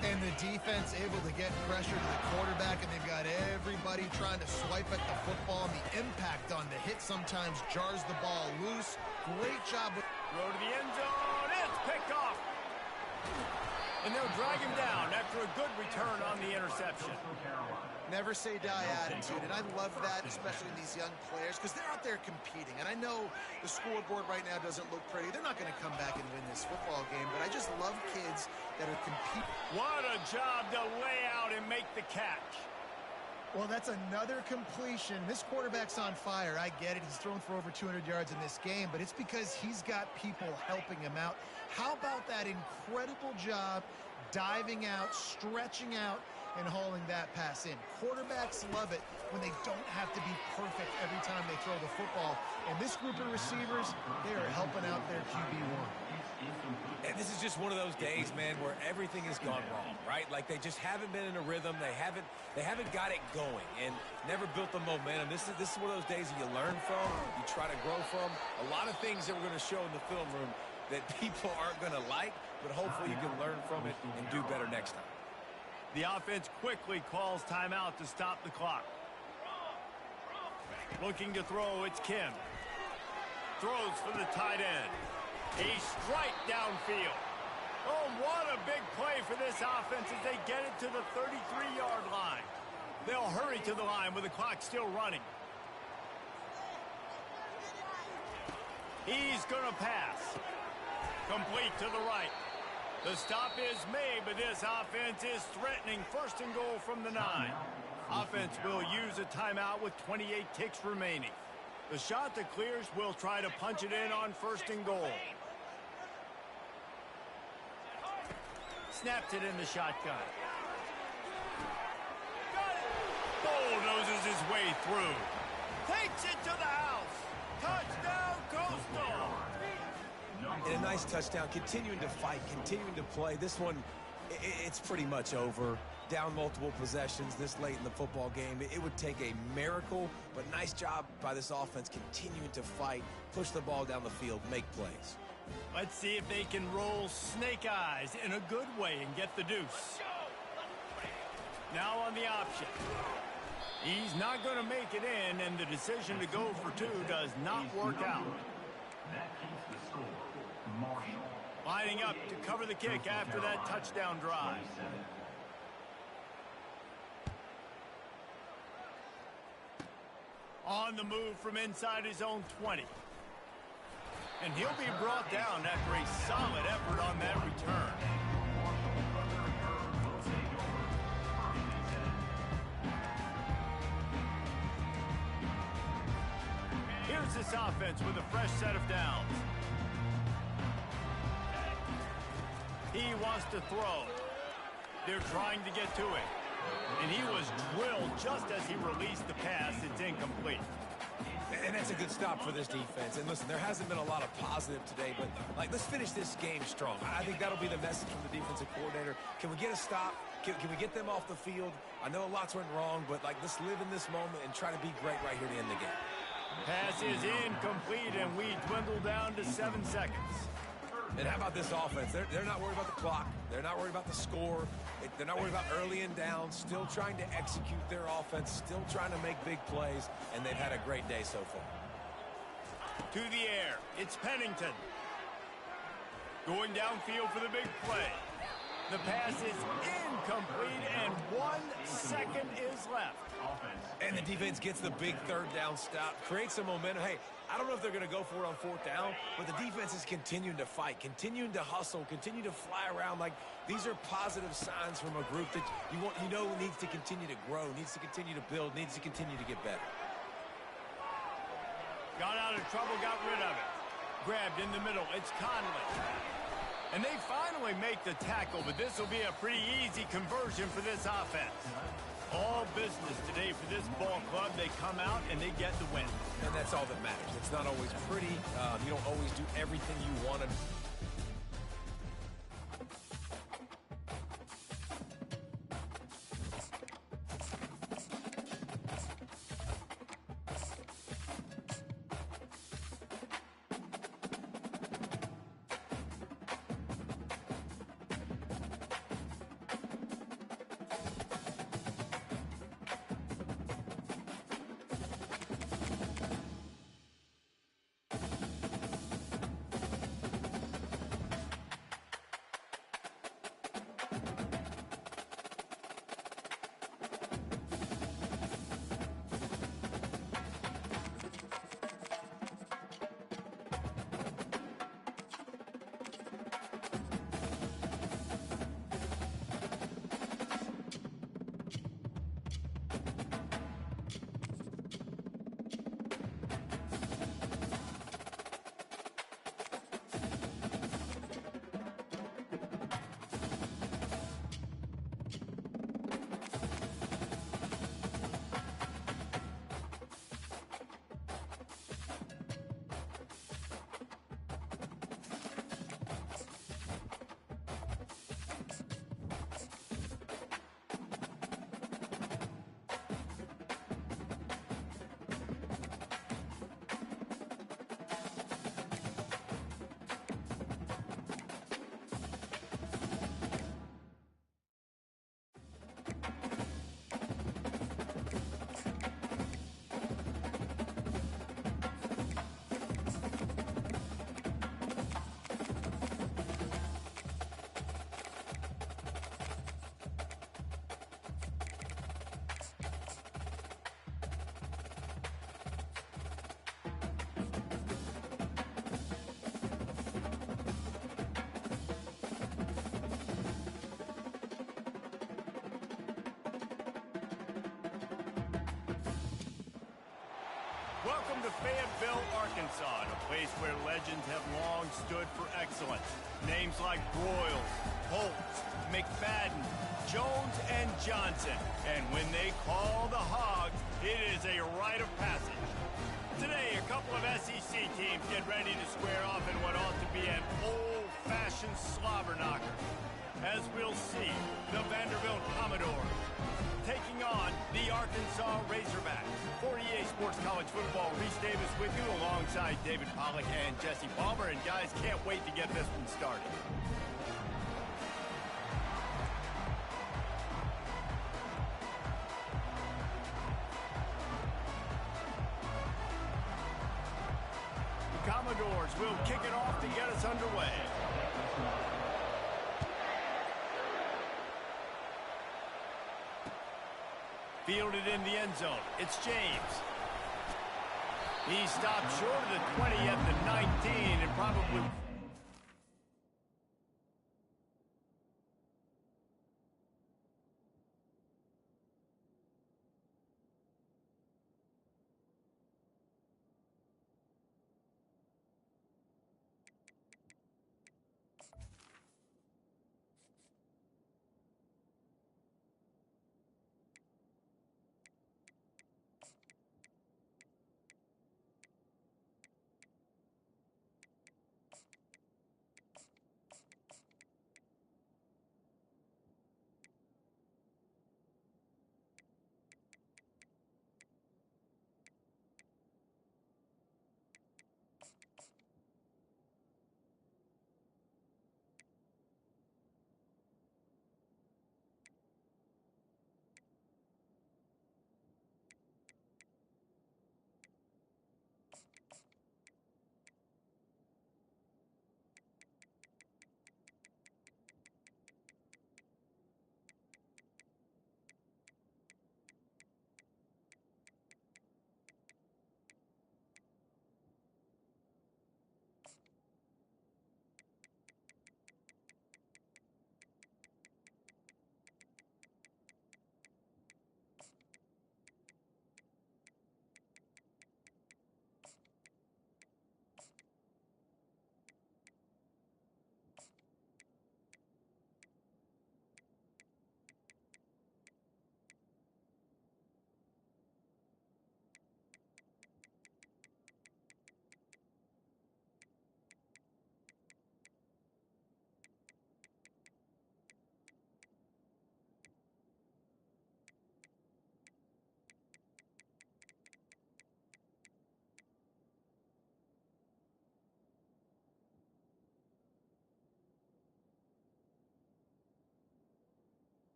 And the defense able to get pressure to the quarterback, and they've got everybody trying to swipe at the football, and the impact on the hit sometimes jars the ball loose. Great job. Throw to the end zone. It's picked off. And they'll drag him down after a good return on the interception. Never say die attitude, and I love that, especially in these young players, because they're out there competing. And I know the scoreboard right now doesn't look pretty. They're not going to come back and win this football game, but I just love kids that are competing. What a job to lay out and make the catch. Well, that's another completion. This quarterback's on fire. I get it. He's thrown for over 200 yards in this game, but it's because he's got people helping him out. How about that incredible job diving out, stretching out, and hauling that pass in? Quarterbacks love it when they don't have to be perfect every time they throw the football. And this group of receivers, they are helping out their QB1. And this is just one of those days, man, where everything has gone wrong, right? Like they just haven't been in a rhythm. They haven't got it going and never built the momentum. This is one of those days that you learn from, you try to grow from. A lot of things that we're going to show in the film room that people aren't going to like, but hopefully you can learn from it and do better next time. The offense quickly calls timeout to stop the clock. Looking to throw, it's Kim. Throws for the tight end. A strike downfield. Oh, what a big play for this offense as they get it to the 33-yard line. They'll hurry to the line with the clock still running. He's going to pass. Complete to the right. The stop is made, but this offense is threatening first and goal from the 9. Offense will use a timeout with 28 ticks remaining. The Chanticleers will try to punch it in on first and goal. Snapped it in the shotgun. Got it! Bulldozes his way through. Takes it to the house. Touchdown, Coastal! And a nice touchdown, continuing to fight, continuing to play. This one, it's pretty much over. Down multiple possessions this late in the football game. It would take a miracle, but nice job by this offense continuing to fight, push the ball down the field, make plays. Let's see if they can roll snake eyes in a good way and get the deuce. Now on the option. He's not going to make it in, and the decision to go for 2 does not work out. That keeps the score. Marshall. Lining up to cover the kick after that touchdown drive. 27. On the move from inside his own 20. And he'll be brought down after a solid effort on that return. Here's this offense with a fresh set of downs. He wants to throw. They're trying to get to it. And he was drilled just as he released the pass. It's incomplete. And that's a good stop for this defense. And listen, there hasn't been a lot of positive today, but let's finish this game strong. I think that'll be the message from the defensive coordinator. Can we get a stop? Can we get them off the field? I know lots went wrong, but let's live in this moment and try to be great right here to end the game. Pass is incomplete, and we dwindle down to 7 seconds. And how about this offense? They're not worried about the clock. They're not worried about the score. They're not worried about early and down. Still trying to execute their offense. Still trying to make big plays. And they've had a great day so far. To the air. It's Pennington. Going downfield for the big play. The pass is incomplete, and 1 second is left. And the defense gets the big third down stop. Creates some momentum. Hey, I don't know if they're going to go for it on 4th down, but the defense is continuing to fight, continuing to hustle, continue to fly around. These are positive signs from a group that you know needs to continue to grow, needs to continue to build, needs to continue to get better. Got out of trouble, got rid of it. Grabbed in the middle. It's Conley. And they finally make the tackle, but this will be a pretty easy conversion for this offense. All business today for this ball club. They come out and they get the win. And that's all that matters. It's not always pretty. You don't always do everything you want to. Welcome to Fayetteville, Arkansas, a place where legends have long stood for excellence. Names like Broyles, Holtz, McFadden, Jones, and Johnson. And when they call the Hogs, it is a rite of passage. Today, a couple of SEC teams get ready to square off in what ought to be an old-fashioned slobber knocker. As we'll see, the Vanderbilt Commodores taking on the Arkansas Razorbacks. For EA Sports College Football, Reese Davis with you alongside David Pollack and Jesse Palmer. And guys, can't wait to get this one started. The Commodores will kick it off to get us underway. Fielded in the end zone. It's James. He stopped short of the 20 at the 19 and probably...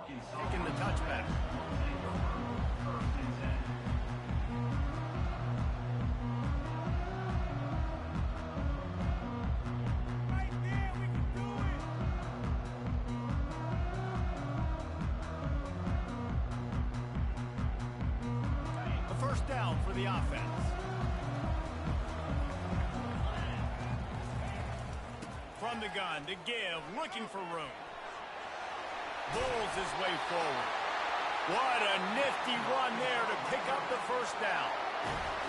taking the touchback. First down for the offense. From the gun to give, looking for room. Bulls his way forward. What a nifty run there to pick up the first down.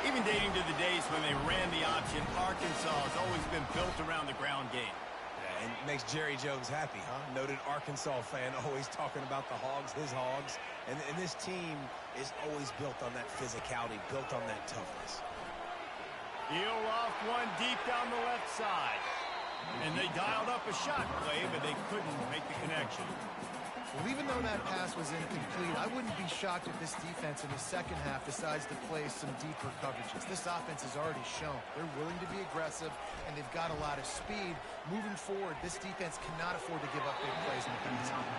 Even dating to the days when they ran the option, Arkansas has always been built around the ground game. And it makes Jerry Jones happy, huh? Noted Arkansas fan, always talking about the Hogs, his Hogs. And this team is always built on that physicality, built on that toughness. Heel off one deep down the left side. And they dialed up a shot play, but they couldn't make the connection. Well, even though that pass was incomplete, I wouldn't be shocked if this defense in the second half decides to play some deeper coverages. This offense has already shown they're willing to be aggressive, and they've got a lot of speed. Moving forward, this defense cannot afford to give up big plays in the passing game.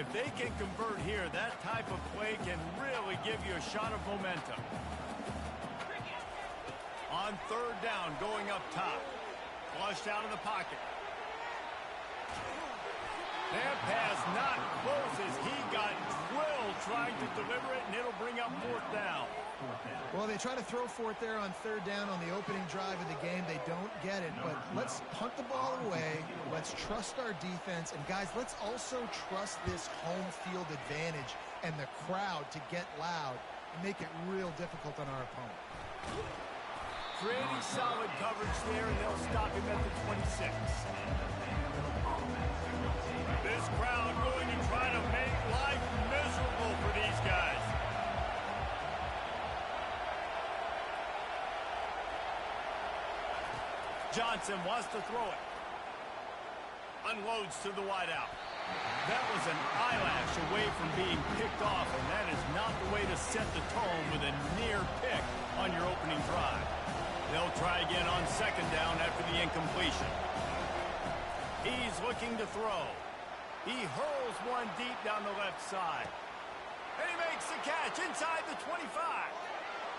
If they can convert here, that type of play can really give you a shot of momentum. On third down, going up top. Flushed out of the pocket. That pass not close as he got drilled trying to deliver it, and it'll bring up fourth down. Well, they try to throw for it there on third down on the opening drive of the game. They don't get it, but let's punt the ball away. Let's trust our defense. And, guys, let's also trust this home field advantage and the crowd to get loud and make it real difficult on our opponent. Pretty solid coverage there, and they'll stop him at the 26. This crowd going to try to make life miserable for these guys. Johnson wants to throw it. Unloads to the wideout. That was an eyelash away from being picked off, and that is not the way to set the tone with a near pick on your opening drive. They'll try again on second down after the incompletion. He's looking to throw. He hurls one deep down the left side. And he makes the catch inside the 25.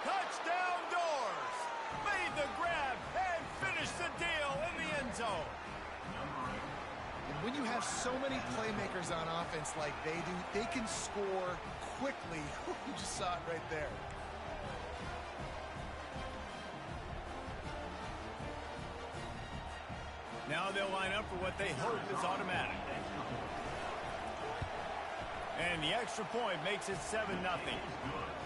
Touchdown Doors! Made the grab and finished the deal in the end zone. And when you have so many playmakers on offense like they do, they can score quickly. You just saw it right there. Now they'll line up for what they hope is automatic. And the extra point makes it 7-0.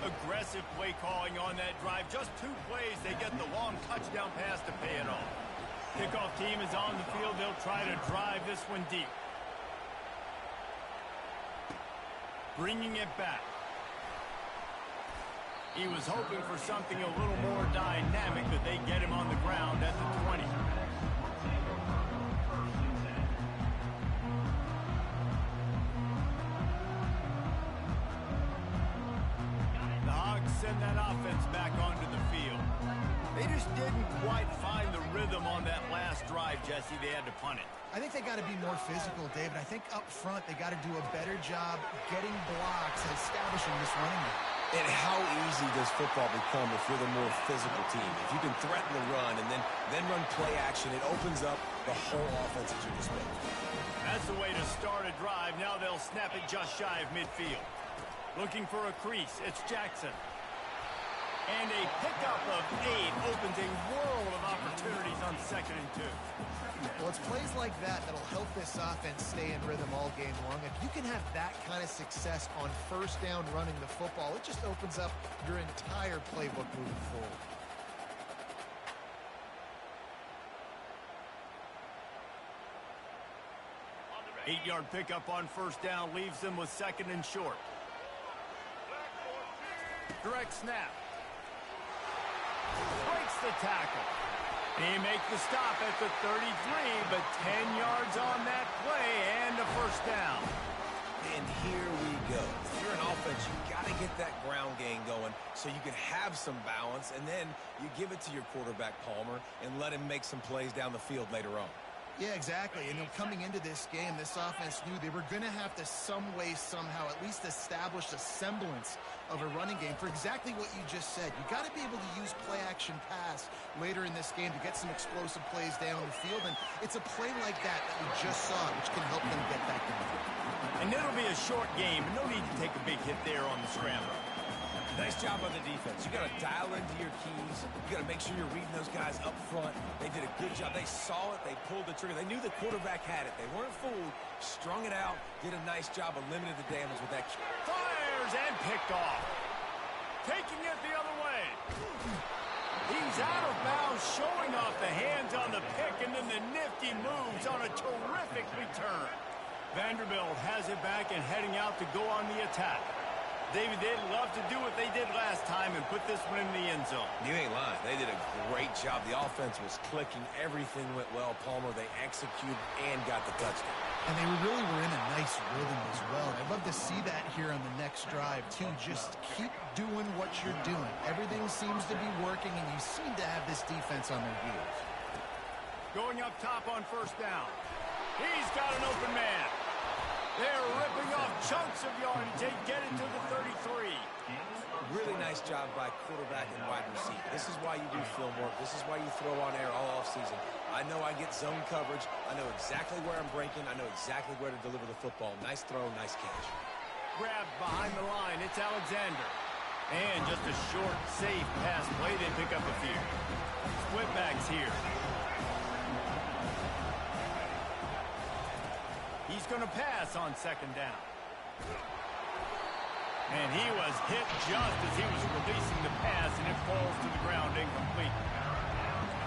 Aggressive play calling on that drive. Just 2 plays, they get the long touchdown pass to pay it off. Kickoff team is on the field. They'll try to drive this one deep. Bringing it back. He was hoping for something a little more dynamic, but they get him on the ground at the 20. Send that offense back onto the field. They just didn't quite find the rhythm on that last drive, Jesse. They had to punt it. I think they got to be more physical, David. I think up front they got to do a better job getting blocks and establishing this running game. And how easy does football become if you're the more physical team? If you can threaten the run and then run play action, it opens up the whole offense at your disposal. That's the way to start a drive. Now they'll snap it just shy of midfield. Looking for a crease. It's Jackson. And a pickup of 8 opens a world of opportunities on 2nd and 2. Well, it's plays like that that'll help this offense stay in rhythm all game long. If you can have that kind of success on first down running the football, it just opens up your entire playbook moving forward. Eight-yard pickup on first down leaves them with 2nd and short. Direct snap. Breaks the tackle. He makes the stop at the 33, but 10 yards on that play and a first down. And here we go. If you're an offense, you got to get that ground game going so you can have some balance, and then you give it to your quarterback, Palmer, and let him make some plays down the field later on. Yeah, exactly. And coming into this game, this offense knew they were going to have to some way, somehow, at least establish a semblance of a running game for exactly what you just said. You got to be able to use play-action pass later in this game to get some explosive plays down the field. And it's a play like that that we just saw, which can help them get that going. And it'll be a short game, and no need to take a big hit there on the scramble. Nice job on the defense. You got to dial into your keys. You got to make sure you're reading those guys up front. They did a good job. They saw it. They pulled the trigger. They knew the quarterback had it. They weren't fooled. Strung it out. Did a nice job of limiting the damage with that. Fires and picked off. Taking it the other way. He's out of bounds, showing off the hands on the pick, and then the nifty moves on a terrific return. Vanderbilt has it back and heading out to go on the attack. David, they'd love to do what they did last time and put this one in the end zone. You ain't lying. They did a great job. The offense was clicking. Everything went well. Palmer, they executed and got the touchdown. And they really were in a nice rhythm as well. I'd love to see that here on the next drive, too. Just keep doing what you're doing. Everything seems to be working, and you seem to have this defense on their heels. Going up top on first down. He's got an open man. They're ripping off chunks of yardage. They get it to the 33. Really nice job by quarterback and wide receiver. This is why you do film work. This is why you throw on air all offseason. I know I get zone coverage. I know exactly where I'm breaking. I know exactly where to deliver the football. Nice throw, nice catch. Grabbed behind the line. It's Alexander. And just a short, safe pass play. They pick up a few. Split backs here. He's going to pass on second down. And he was hit just as he was releasing the pass, and it falls to the ground incomplete.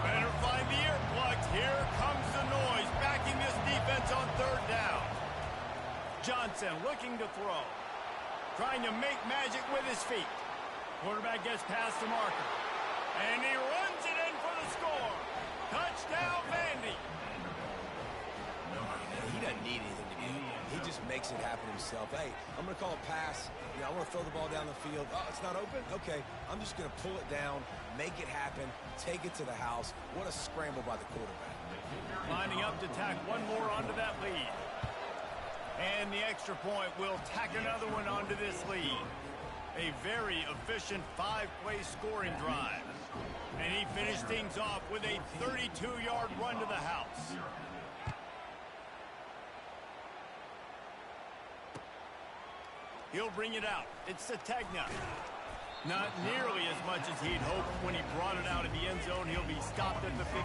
Better find the earplugs. Here comes the noise, backing this defense on third down. Johnson looking to throw. Trying to make magic with his feet. Quarterback gets past the marker. And he runs it in for the score. Touchdown, Vandy. He doesn't need anything to do. He just makes it happen himself. Hey, I'm going to call a pass. You know, I want to throw the ball down the field. Oh, it's not open? Okay. I'm just going to pull it down, make it happen, take it to the house. What a scramble by the quarterback. Lining up to tack one more onto that lead. And the extra point will tack another one onto this lead. A very efficient 5-play scoring drive. And he finished things off with a 32-yard run to the house. He'll bring it out. It's Sategna. Not nearly as much as he'd hoped when he brought it out of the end zone. He'll be stopped at the 15.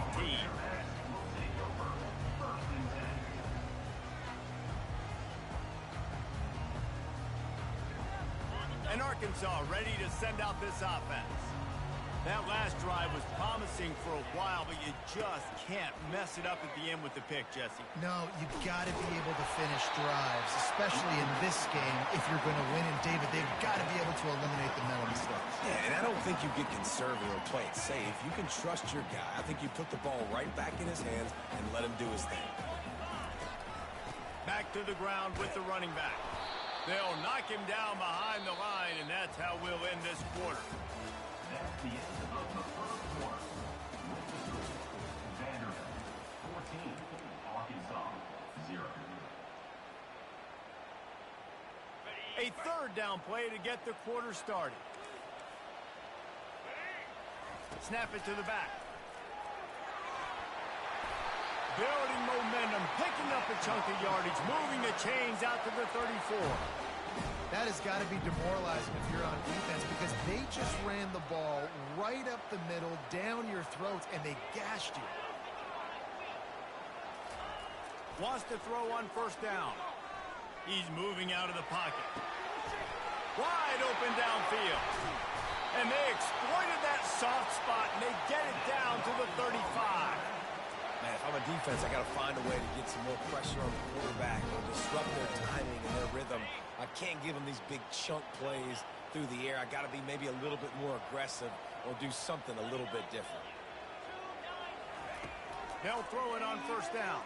And Arkansas ready to send out this offense. That last drive was promising for a while, but you just can't mess it up at the end with the pick, Jesse. No, you've got to be able to finish drives, especially in this game if you're going to win. And, David, they've got to be able to eliminate the mental mistakes. Yeah, and I don't think you get conservative or play it safe. You can trust your guy. I think you put the ball right back in his hands and let him do his thing. Back to the ground with the running back. They'll knock him down behind the line, and that's how we'll end this quarter. That's the end of the first quarter. With the score, Vanderbilt 14, Arkansas 0. A third down play to get the quarter started. Snap it to the back. Building momentum, picking up a chunk of yardage, moving the chains out to the 34. That has got to be demoralizing if you're on defense because they just ran the ball right up the middle, down your throats, and they gashed you. Wants to throw on first down. He's moving out of the pocket. Wide open downfield. And they exploited that soft spot, and they get it down to the 35. Man, if I'm a defense, I got to find a way to get some more pressure on the quarterback or disrupt their timing and their rhythm. I can't give them these big chunk plays through the air. I got to be maybe a little bit more aggressive or do something a little bit different. They'll throw it on first down.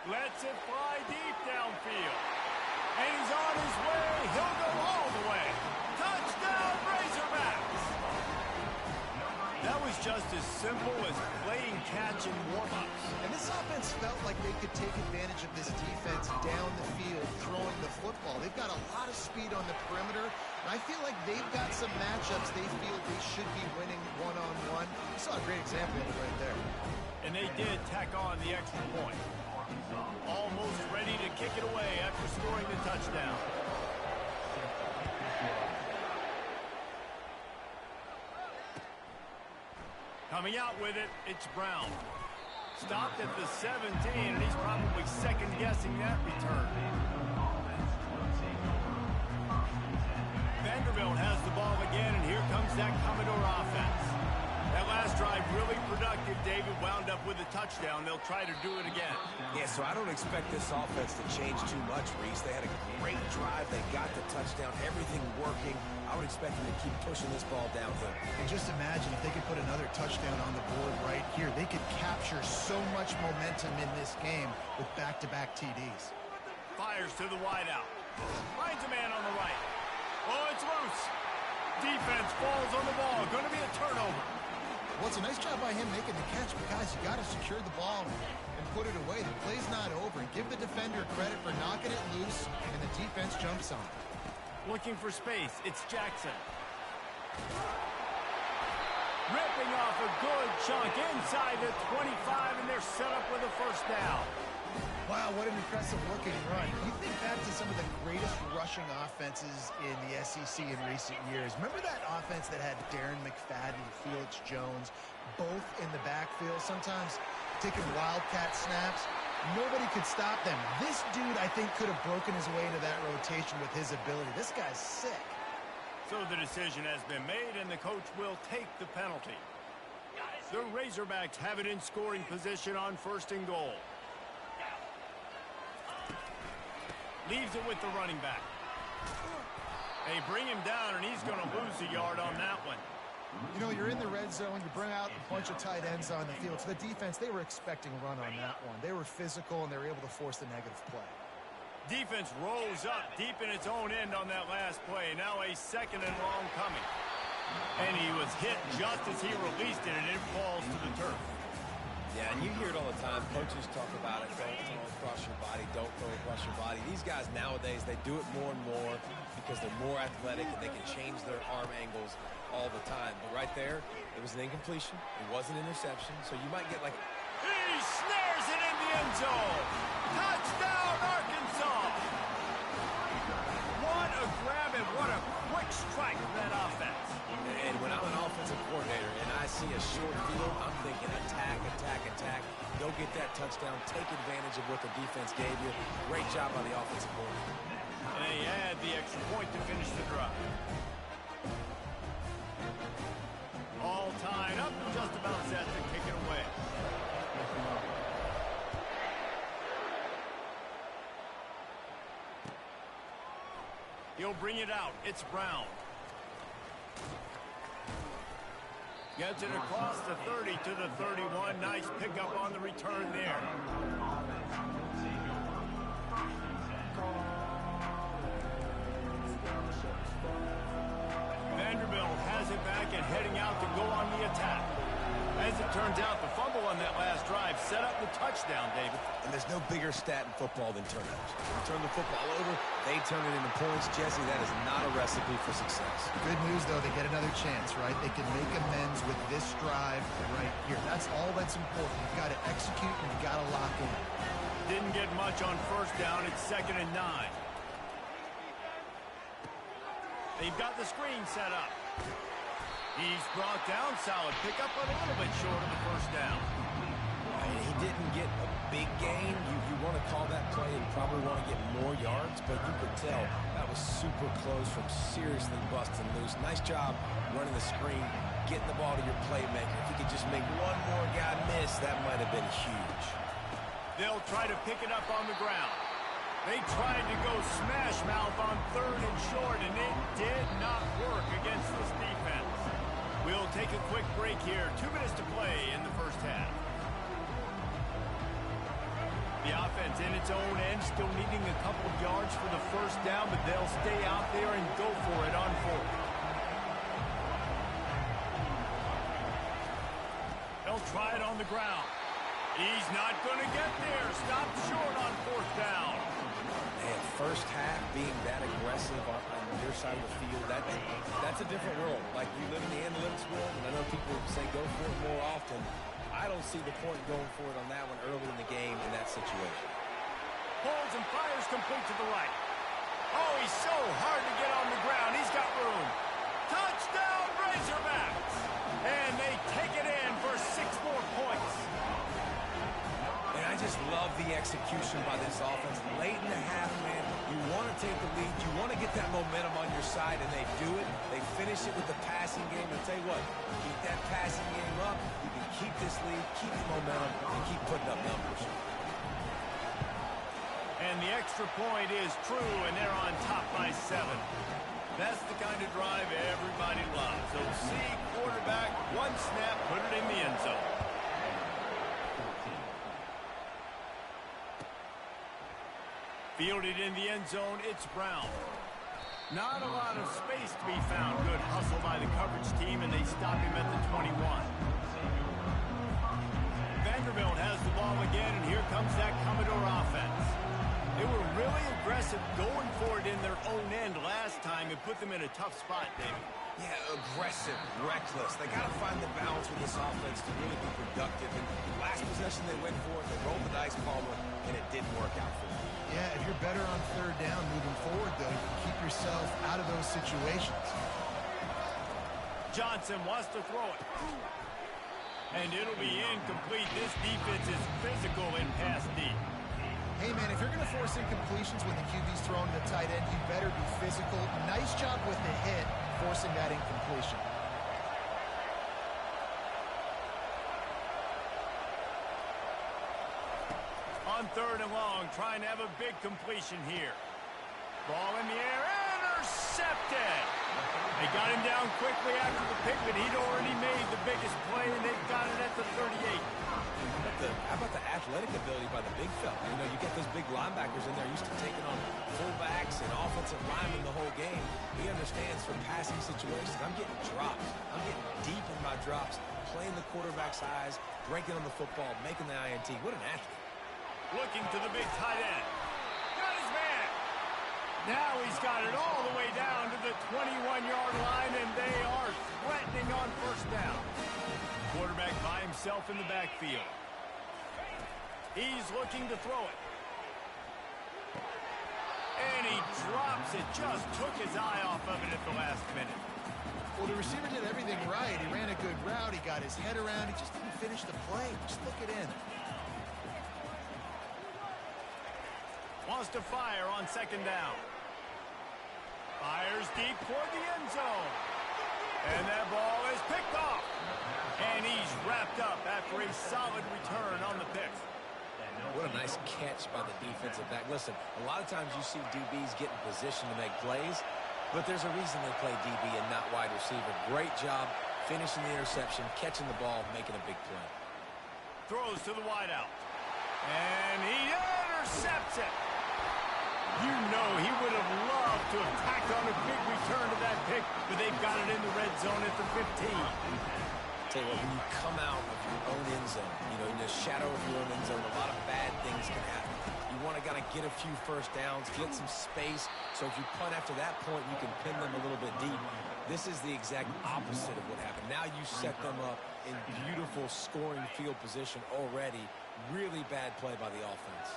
Lets it fly deep downfield. And he's on his way. He'll go all the way. Touchdown, Razorbacks! That was just as simple as playing catch and warm-ups. And this offense felt like they could take advantage of this defense down the field, throwing the football. They've got a lot of speed on the perimeter, and I feel like they've got some matchups they feel they should be winning one-on-one. You saw a great example of it right there. And they did tack on the extra point. Almost ready to kick it away after scoring the touchdown. Coming out with it, it's Brown. Stopped at the 17, and he's probably second-guessing that return. Vanderbilt has the ball again, and here comes that Commodore offense. That last drive really productive. David wound up with a touchdown. They'll try to do it again. Yeah, so I don't expect this offense to change too much, Reese. They had a great drive. They got the touchdown. Everything working. I would expect them to keep pushing this ball downhill. And just imagine if they could put another touchdown on the board right here. They could capture so much momentum in this game with back-to-back TDs. Fires to the wideout. Finds a man on the right. Oh, it's loose. Defense falls on the ball. Going to be a turnover. Well, it's a nice job by him making the catch, but guys, you got to secure the ball and put it away. The play's not over. And give the defender credit for knocking it loose, and the defense jumps on it. Looking for space. It's Jackson. Ripping off a good chunk inside the 25, and they're set up with a first down. Wow, what an impressive-looking run. You think back to some of the greatest rushing offenses in the SEC in recent years. Remember that offense that had Darren McFadden and Felix Jones both in the backfield, sometimes taking wildcat snaps? Nobody could stop them. This dude, I think, could have broken his way into that rotation with his ability. This guy's sick. So the decision has been made, and the coach will take the penalty. The Razorbacks have it in scoring position on 1st and goal. Leaves it with the running back. They bring him down, and he's going to lose a yard on that one. You know, you're in the red zone. You bring out a bunch of tight ends on the field. So the defense, they were expecting a run on that one. They were physical, and they were able to force the negative play. Defense rolls up deep in its own end on that last play. Now a 2nd and long coming. And he was hit just as he released it, and it falls to the turf. Yeah, and you hear it all the time. Coaches talk about it. Don't throw across your body. Don't throw across your body. These guys nowadays, they do it more and more because they're more athletic and they can change their arm angles all the time. But right there, it was an incompletion. It was an interception. So you might get like... He snares it in the end zone. Touchdown, Arkansas. What a grab and what a quick strike of that offense. And when I'm an offensive coordinator and I see a short field, I'm thinking attack, attack, attack. Go get that touchdown. Take advantage of what the defense gave you. Great job by the offensive coordinator. And they add the extra point to finish the drive. All tied up, just about set to kick it away. He'll bring it out. It's Brown. Gets it across the 30 to the 31. Nice pickup on the return there. Vanderbilt has it back and heading out to go on the attack. As it turns out, the fumble on that last drive set up the touchdown, David. And there's no bigger stat in football than turnovers. You turn the football over, they turn it into points. Jesse, that is not a recipe for success. Good news, though, they get another chance, right? They can make amends with this drive right here. That's all that's important. You've got to execute and you've got to lock in. Didn't get much on 1st down. It's 2nd and 9. They've got the screen set up. He's brought down. Solid pickup, but a little bit short of the 1st down. He didn't get a big gain. You want to call that play and probably want to get more yards, but you could tell that was super close from seriously busting loose. Nice job running the screen, getting the ball to your playmaker. If you could just make one more guy miss, that might have been huge. They'll try to pick it up on the ground. They tried to go smash mouth on 3rd and short, and it did not work against this defense. We'll take a quick break here. 2 minutes to play in the 1st half. The offense in its own end, still needing a couple of yards for the 1st down, but they'll stay out there and go for it on 4th. on the ground. He's not going to get there. Stop short on fourth down. Man, first half being that aggressive on your side of the field, that's a different world. Like, we live in the analytics world, and I know people say go for it more often. I don't see the point going for it on that one early in the game in that situation. Pulls and fires complete to the right. Oh, he's so hard to get on the ground. He's got room. Touchdown, Razorbacks! And they take it in for 6 more points. And I just love the execution by this offense. Late in the half, man, you want to take the lead. You want to get that momentum on your side, and they do it. They finish it with the passing game. And I'll tell you what, keep that passing game up. You can keep this lead, keep the momentum, and keep putting up numbers. And the extra point is true, and they're on top by 7. That's the kind of drive everybody loves. So see, quarterback, one snap, put it in the end zone. Fielded in the end zone, it's Brown. Not a lot of space to be found. Good hustle by the coverage team, and they stop him at the 21. Vanderbilt has the ball again, and here comes that Commodore offense. They were really aggressive going for it in their own end last time and put them in a tough spot, David. Yeah, aggressive, reckless. They got to find the balance with this offense to really be productive. And the last possession they went for it, they rolled the dice, Palmer, and it didn't work out for them. Yeah, if you're better on third down moving forward, though, you can keep yourself out of those situations. Johnson wants to throw it. And it'll be incomplete. This defense is physical in pass deep. Hey, man, if you're going to force incompletions when the QB's throwing to the tight end, you better be physical. Nice job with the hit, forcing that incompletion. On third and long, trying to have a big completion here. Ball in the air, intercepted. They got him down quickly after the pick, but he'd already made the biggest play, and they've got it at the 38. How about the athletic ability by the big fella? You know, you get those big linebackers in there used to taking on fullbacks and offensive linemen the whole game. He understands for passing situations. I'm getting drops. I'm getting deep in my drops, playing the quarterback's eyes, breaking on the football, making the INT. What an athlete. Looking to the big tight end. Got his man. Now he's got it all the way down to the 21-yard line, and they are threatening on first down. Quarterback by himself in the backfield. He's looking to throw it. And he drops it. Just took his eye off of it at the last minute. Well, the receiver did everything right. He ran a good route. He got his head around. He just didn't finish the play. Just look it in. Wants to fire on second down. Fires deep toward the end zone. And that ball is picked off. And he's wrapped up after a solid return on the pick. What a nice catch by the defensive back. Listen, a lot of times you see DBs get in position to make plays, but there's a reason they play DB and not wide receiver. Great job finishing the interception, catching the ball, making a big play. Throws to the wideout. And he intercepts it. You know he would have loved to have tacked on a big return to that pick, but they've got it in the red zone at the 15. Tell you what, when you come out of your own end zone, you know, in the shadow of your own end zone, a lot of bad things can happen. You want to kind of get a few first downs, get some space, so if you punt after that point, you can pin them a little bit deep. This is the exact opposite of what happened. Now you set them up in beautiful scoring field position already. Really bad play by the offense.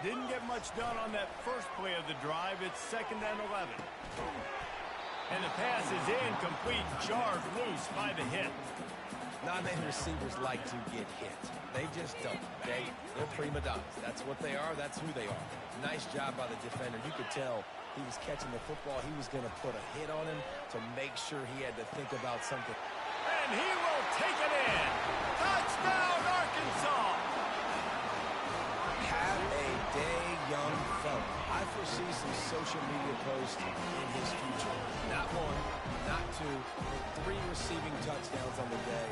Didn't get much done on that first play of the drive. It's 2nd and 11. And the pass is incomplete, jarred loose by the hit. Not many receivers like to get hit. They just don't. They're prima donnas. That's what they are. That's who they are. Nice job by the defender. You could tell he was catching the football. He was going to put a hit on him to make sure he had to think about something. And he will take it in. Touchdown, Arkansas. Have a day, young fella. I foresee some social media posts in his future. Not one, not two, but 3 receiving touchdowns on the day.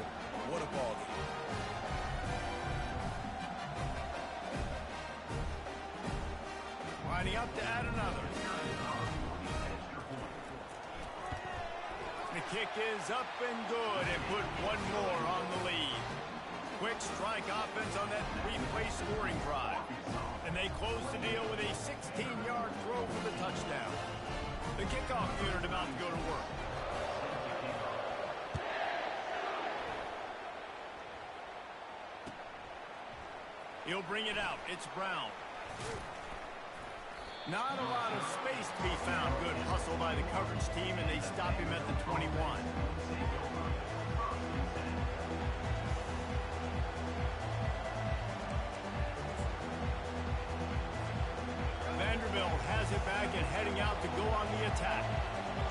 What a ball game. Lining up to add another. The kick is up and good and put one more on the lead. quick strike offense on that three-play scoring drive. And they close the deal with a 16-yard throw for the touchdown. The kickoff unit about to go to work. He'll bring it out. It's Brown. Not a lot of space to be found. Good hustle by the coverage team, and they stop him at the 21. Vanderbilt has it back and heading out to go on the attack.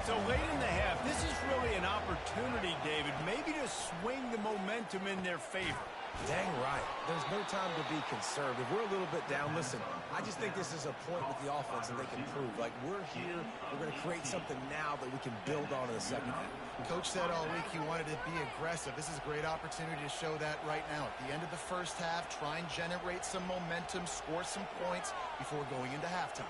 So late in the half, this is really an opportunity, David, maybe to swing the momentum in their favor. Dang right. There's no time to be conservative. We're a little bit down. Listen, I just think this is a point with the offense that they can prove. Like, we're here. We're going to create something now that we can build on in the second half. Coach said all week he wanted to be aggressive. This is a great opportunity to show that right now. At the end of the first half, try and generate some momentum, score some points before going into halftime.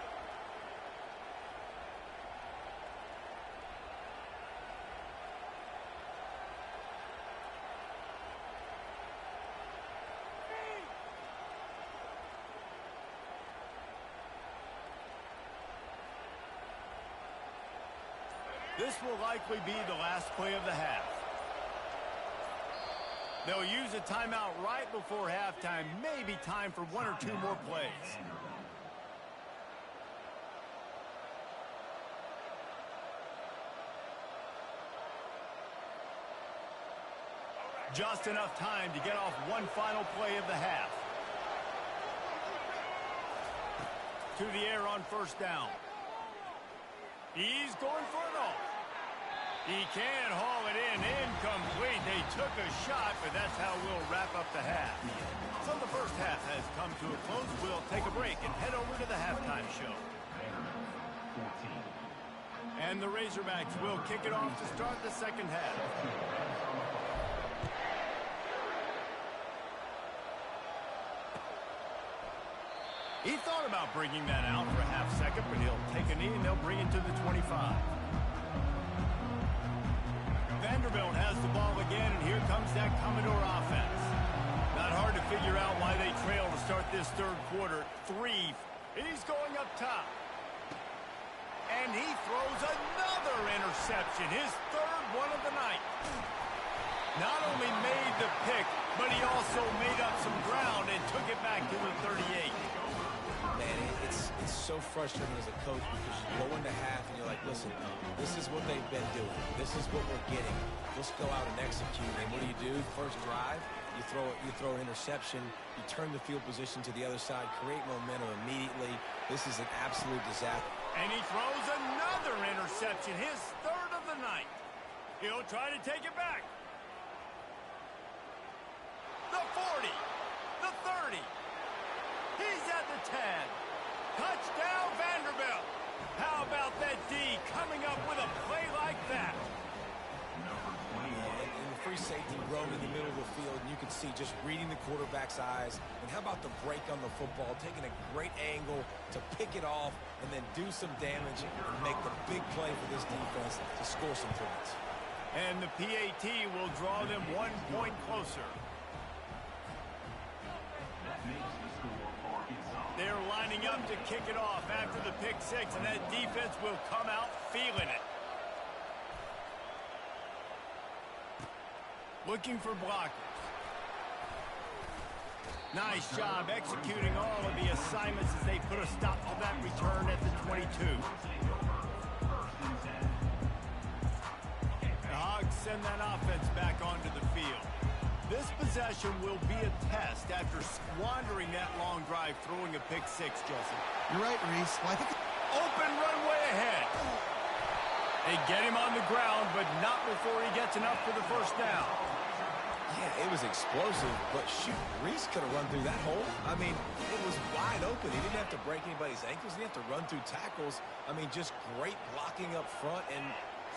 This will likely be the last play of the half. They'll use a timeout right before halftime. Maybe time for one or two more plays. Just enough time to get off one final play of the half. To the air on first down. He's going for it all. He can haul it in. Incomplete. They took a shot, but that's how we'll wrap up the half. So the first half has come to a close. We'll take a break and head over to the halftime show. And the Razorbacks will kick it off to start the second half. He thought about bringing that out for a half second, but he'll take a knee and they'll bring it to the 25. Vanderbilt has the ball again, and here comes that Commodore offense. Not hard to figure out why they trail to start this third quarter. He's going up top. And he throws another interception, his third one of the night. Not only made the pick, but he also made up some ground and took it back to the 38. Man, it's so frustrating as a coach because you go into half and you're like, listen, this is what they've been doing. This is what we're getting. Let's go out and execute. And what do? First drive, you throw an interception, you turn the field position to the other side, create momentum immediately. This is an absolute disaster. And he throws another interception, his third of the night. He'll try to take it back. The 40, the 30. He's at the 10. Touchdown, Vanderbilt. How about that D coming up with a play like that? And the free safety roaming in the middle of the field, and you can see just reading the quarterback's eyes. And how about the break on the football, taking a great angle to pick it off and then do some damage and make the big play for this defense to score some points. And the PAT will draw them 1 point closer. They're lining up to kick it off after the pick six, and that defense will come out feeling it. Looking for blockers. Nice job executing all of the assignments as they put a stop to that return at the 22. The Hogs send that offense back onto the field. This possession will be a test after squandering that long drive, throwing a pick six, Jesse. You're right, Reese. Well, I think open runway ahead. They get him on the ground, but not before he gets enough for the first down. Yeah, it was explosive, but shoot, Reese could have run through that hole. I mean, it was wide open. He didn't have to break anybody's ankles. He didn't have to run through tackles. I mean, just great blocking up front and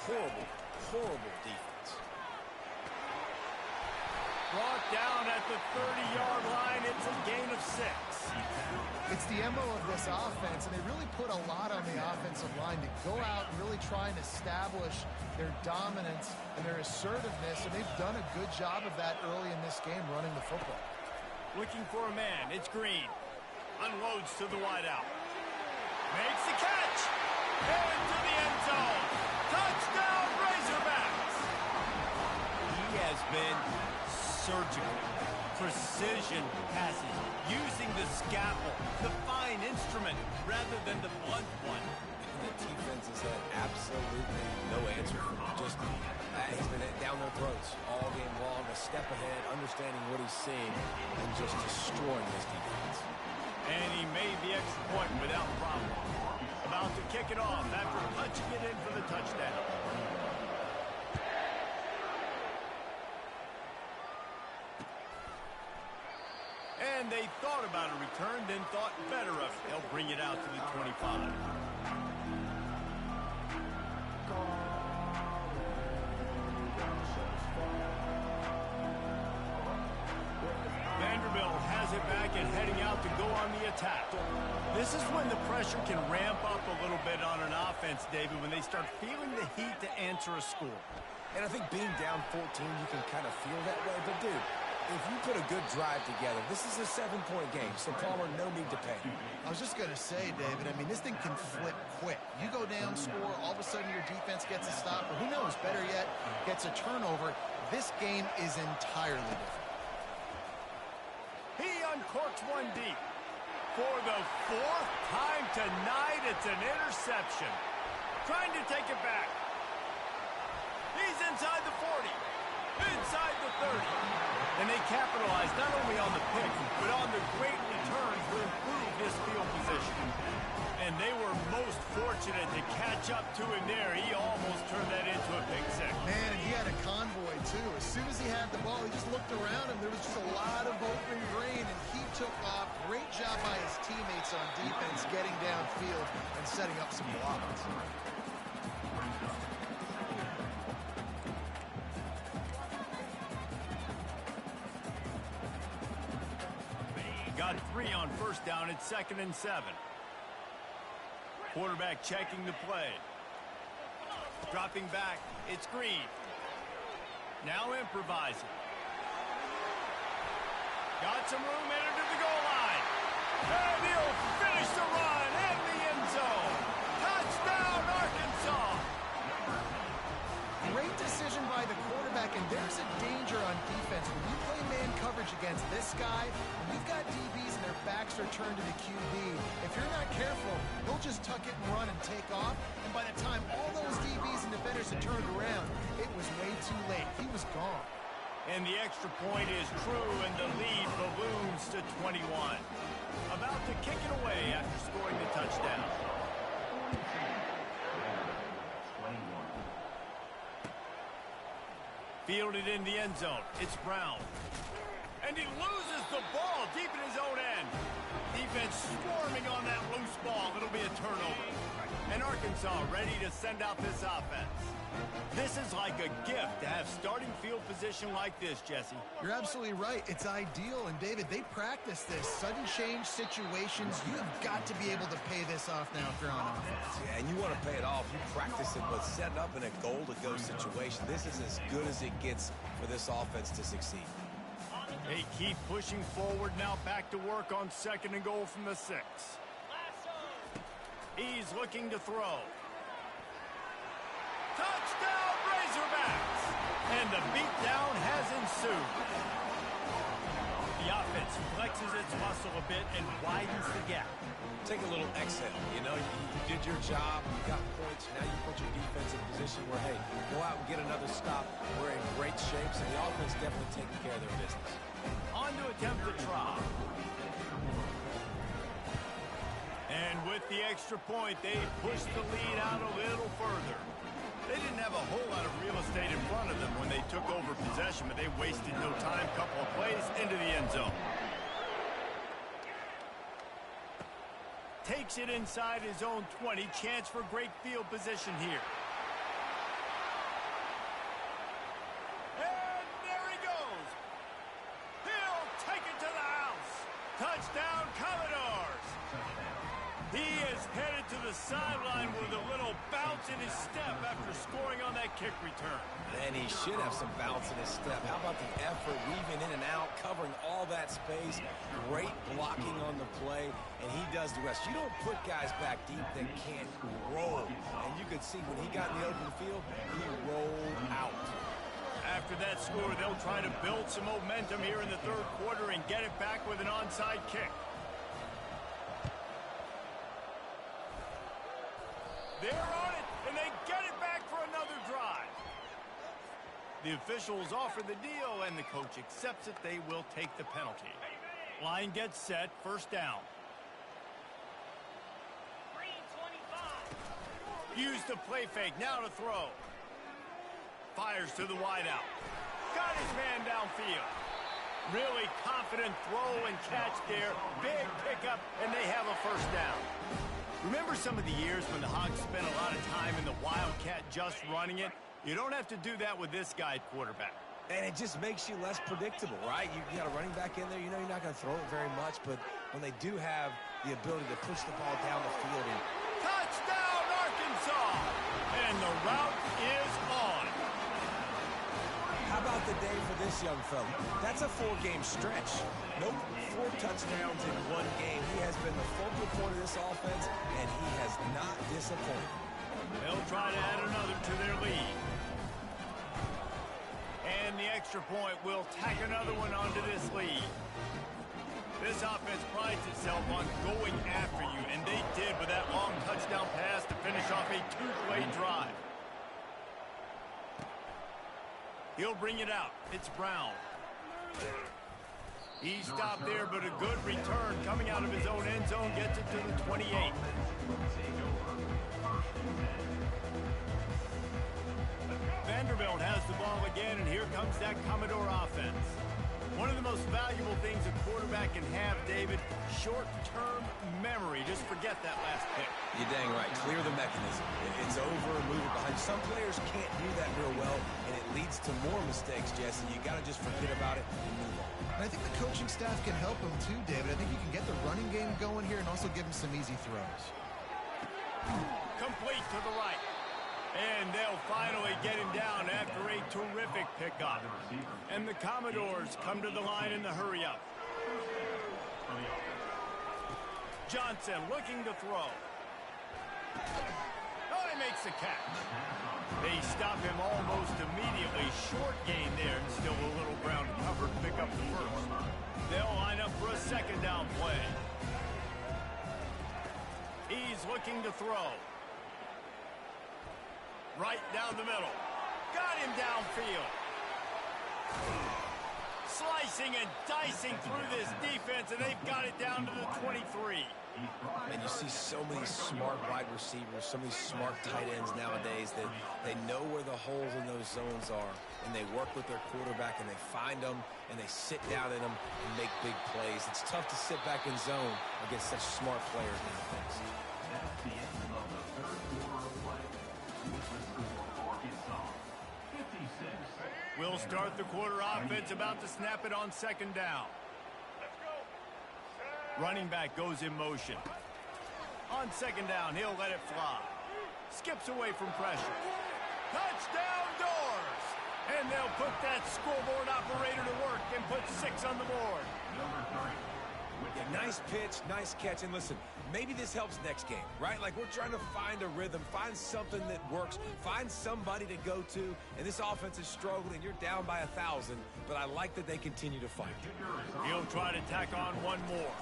horrible, horrible defense. Brought down at the 30-yard line. It's a gain of 6. It's the MO of this offense, and they really put a lot on the offensive line to go out and really try and establish their dominance and their assertiveness, and they've done a good job of that early in this game running the football. Looking for a man. It's Green. Unloads to the wideout. Makes the catch. Into the end zone. Touchdown, Razorbacks. He has been surgical. Precision passes. Using the scalpel, the fine instrument, rather than the blunt one. The defense has had absolutely no answer for him. Just, he's been down their throats all game long, a step ahead, understanding what he's seeing, and just destroying this defense. And he made the extra point without problem. About to kick it off after punching it in for the touchdown. And they thought about a return, then thought better of it. They'll bring it out to the 25. Vanderbilt has it back and heading out to go on the attack. This is when the pressure can ramp up a little bit on an offense, David, when they start feeling the heat to answer a score. And I think being down 14, you can kind of feel that way. But, dude, if you put a good drive together, this is a 7-point game, so Palmer, no need to panic. I was just going to say, David, I mean, this thing can flip quick. You go down, score, all of a sudden your defense gets a stop, or who knows, better yet, gets a turnover. This game is entirely different. He uncorks one deep. For the 4th time tonight, it's an interception. Trying to take it back. He's inside the 40. Inside the 30. And they capitalized not only on the pick, but on the great returns to improve this field position. And they were most fortunate to catch up to him there. He almost turned that into a pick six. Man, and he had a convoy, too. As soon as he had the ball, he just looked around him. There was just a lot of open grain, and he took off. Great job by his teammates on defense, getting downfield and setting up some blocks. Got 3 on first down. It's 2nd and 7. Quarterback checking the play. Dropping back. It's Green. Now improvising. Got some room, entered to the goal line. And he'll finish the run in the end zone. Touchdown, Arkansas. Great decision by the quarterback, and there's a danger on defense. When you play man coverage against this guy, when you've got DBs and their backs are turned to the QB, if you're not careful, he'll just tuck it and run and take off, and by the time all those DBs and defenders had turned around, it was way too late. He was gone. And the extra point is true, and the lead balloons to 21. About to kick it away after scoring the touchdown. Fielded in the end zone. It's Brown. And he loses the ball deep in his own end. Defense swarming on that loose ball. It'll be a turnover. And Arkansas ready to send out this offense. This is like a gift to have starting field position like this, Jesse. You're absolutely right. It's ideal. And, David, they practice this. Sudden change situations. You have got to be able to pay this off now if you're on offense. Yeah, and you want to pay it off. You practice it, but setting up in a goal-to-go situation, this is as good as it gets for this offense to succeed. They keep pushing forward now, back to work on 2nd and goal from the 6. He's looking to throw. Touchdown, Razorbacks! And the beatdown has ensued. The offense flexes its muscle a bit and widens the gap. Take a little exhale. You know, you did your job, you got points, now you put your defense in position where, hey, go out and get another stop. We're in great shape, so the offense definitely taking care of their business. On to attempt the try. And with the extra point, they pushed the lead out a little further. They didn't have a whole lot of real estate in front of them when they took over possession, but they wasted no time. Couple of plays into the end zone. Takes it inside his own 20. Chance for great field position here. And there he goes. He'll take it to the house. Touchdown, Commodores! He is headed to the sideline with a little bounce in his step after scoring on that kick return. And he should have some bounce in his step. How about the effort, weaving in and out, covering all that space, great blocking on the play, and he does the rest. You don't put guys back deep that can't roll. And you could see when he got in the open field, he rolled out. After that score, they'll try to build some momentum here in the third quarter and get it back with an onside kick. They're on it, and they get it back for another drive. The officials offer the deal, and the coach accepts it. They will take the penalty. Line gets set, first down. Use the play fake, now to throw. Fires to the wideout. Got his man downfield. Really confident throw and catch there. Big pickup, and they have a first down. Remember some of the years when the Hogs spent a lot of time in the Wildcat just running it? You don't have to do that with this guy at quarterback. And it just makes you less predictable, right? You got a running back in there. You know you're not going to throw it very much, but when they do have the ability to push the ball down the field. And touchdown, Arkansas! And the route is on. How about the day for this young fella? That's a 4-game stretch. Nope, 4 touchdowns in 1 game. He has been the focal point of this offense, and he has not disappointed. They'll try to add another to their lead. And the extra point will tack another one onto this lead. This offense prides itself on going after you, and they did with that long touchdown pass to finish off a 2-play drive. He'll bring it out. It's Brown. He stopped there, but a good return coming out of his own end zone gets it to the 28. Vanderbilt has the ball again, and here comes that Commodore offense. One of the most valuable things a quarterback can have, David, short-term memory. Just forget that last pick. You're dang right. Clear the mechanism. It's over and move it behind. Some players can't do that real well, and it leads to more mistakes, Jesse. You got to just forget about it and move on. And I think the coaching staff can help him too, David. I think you can get the running game going here and also give him some easy throws. Complete to the right. And they'll finally get him down after a terrific pickup. And the Commodores come to the line in the hurry-up. Johnson looking to throw. Oh, he makes the catch. They stop him almost immediately. Short gain there, and still a little ground cover to pick up the first. They'll line up for a second down play. He's looking to throw. Right down the middle. Got him downfield. Slicing and dicing through this defense, and they've got it down to the 23. And you see so many smart wide receivers, so many smart tight ends nowadays that they know where the holes in those zones are, and they work with their quarterback, and they find them, and they sit down in them and make big plays. It's tough to sit back in zone against such smart players nowadays. That's the end of the third quarter of play. With the score, Arkansas 56. We'll start the quarter offense, about to snap it on second down. Running back goes in motion. On second down, he'll let it fly. Skips away from pressure. Touchdown, Doors! And they'll put that scoreboard operator to work and put 6 on the board. Number 30. Yeah, nice pitch, nice catch. And listen, maybe this helps next game, right? Like we're trying to find a rhythm, find something that works, find somebody to go to. And this offense is struggling. You're down by 1,000, but I like that they continue to fight. He'll try to tack on one more.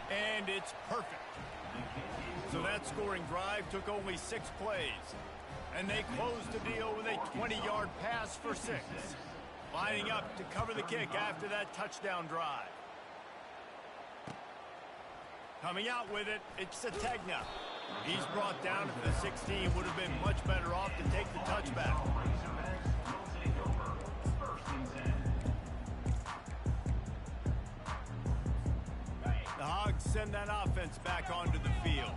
And it's perfect. So that scoring drive took only 6 plays. And they closed the deal with a 20-yard pass for 6. Lining up to cover the kick after that touchdown drive. Coming out with it, it's Sategna. He's brought down to the 16. Would have been much better off to take the touchback. The Hogs send that offense back onto the field.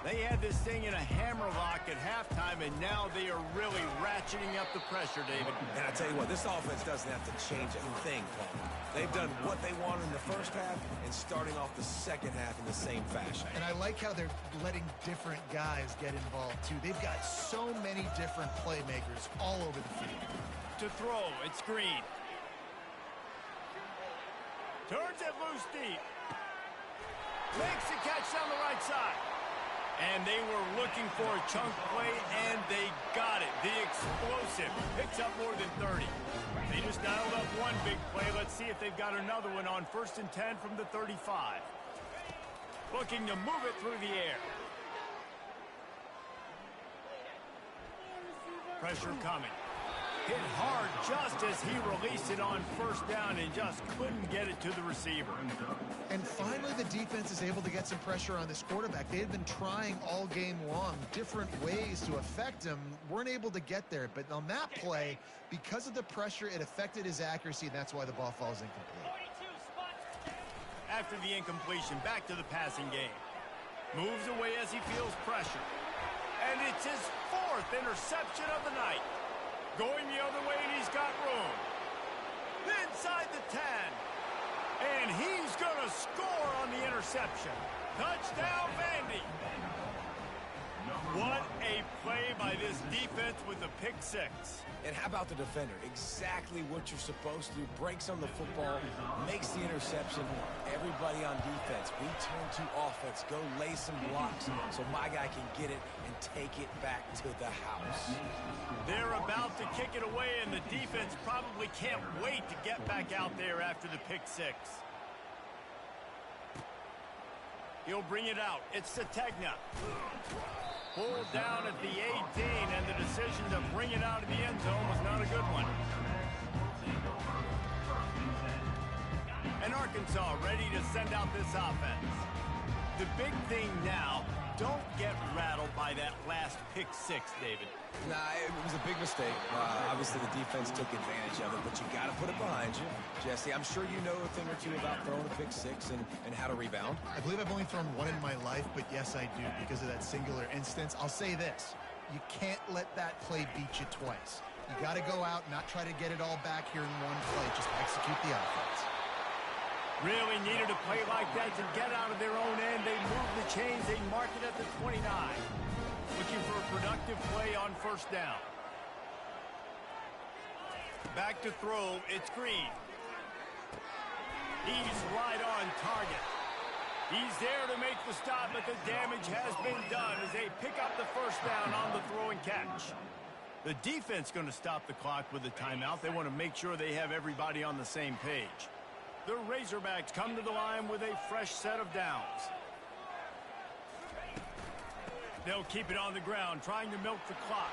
They had this thing in a hammerlock at halftime, and now they are really ratcheting up the pressure, David. And I tell you what, this offense doesn't have to change a thing, Paul. They've done what they wanted in the first half and starting off the second half in the same fashion. And I like how they're letting different guys get involved, too. They've got so many different playmakers all over the field. To throw, it's Green. Turns it loose deep. Makes the catch down the right side. And they were looking for a chunk play, and they got it. The explosive picks up more than 30. They just dialed up one big play. Let's see if they've got another one on 1st and 10 from the 35. Looking to move it through the air. Pressure coming. Hit hard just as he released it on 1st down and just couldn't get it to the receiver. And finally, the defense is able to get some pressure on this quarterback. They had been trying all game long different ways to affect him. Weren't able to get there. But on that play, because of the pressure, it affected his accuracy, and that's why the ball falls incomplete. After the incompletion, back to the passing game. Moves away as he feels pressure. And it's his 4th interception of the night. Going the other way, and he's got room. Inside the 10. And he's going to score on the interception. Touchdown, Vandy. What a play by this defense with the pick 6. And how about the defender? Exactly what you're supposed to do. Breaks on the football, makes the interception. Everybody on defense, we turn to offense. Go lay some blocks so my guy can get it and take it back to the house. They're about to kick it away, and the defense probably can't wait to get back out there after the pick 6. He'll bring it out. It's Sategna. Pulled down at the 18, and the decision to bring it out of the end zone was not a good one. And Arkansas ready to send out this offense. The big thing now, don't get rattled by that last pick 6, David. Nah, it was a big mistake. Obviously, the defense took advantage of it, but you got to put it behind you. Jesse, I'm sure you know a thing or two about throwing a pick 6 and how to rebound. I believe I've only thrown one in my life, but yes, I do because of that singular instance. I'll say this. You can't let that play beat you twice. You got to go out and not try to get it all back here in one play. Just execute the offense. Really needed a play like that to get out of their own end. They move the chains. They mark it at the 29. Looking for a productive play on 1st down. Back to throw. It's Green. He's right on target. He's there to make the stop, but the damage has been done as they pick up the 1st down on the throw and catch. The defense going to stop the clock with a timeout. They want to make sure they have everybody on the same page. The Razorbacks come to the line with a fresh set of downs. They'll keep it on the ground, trying to milk the clock.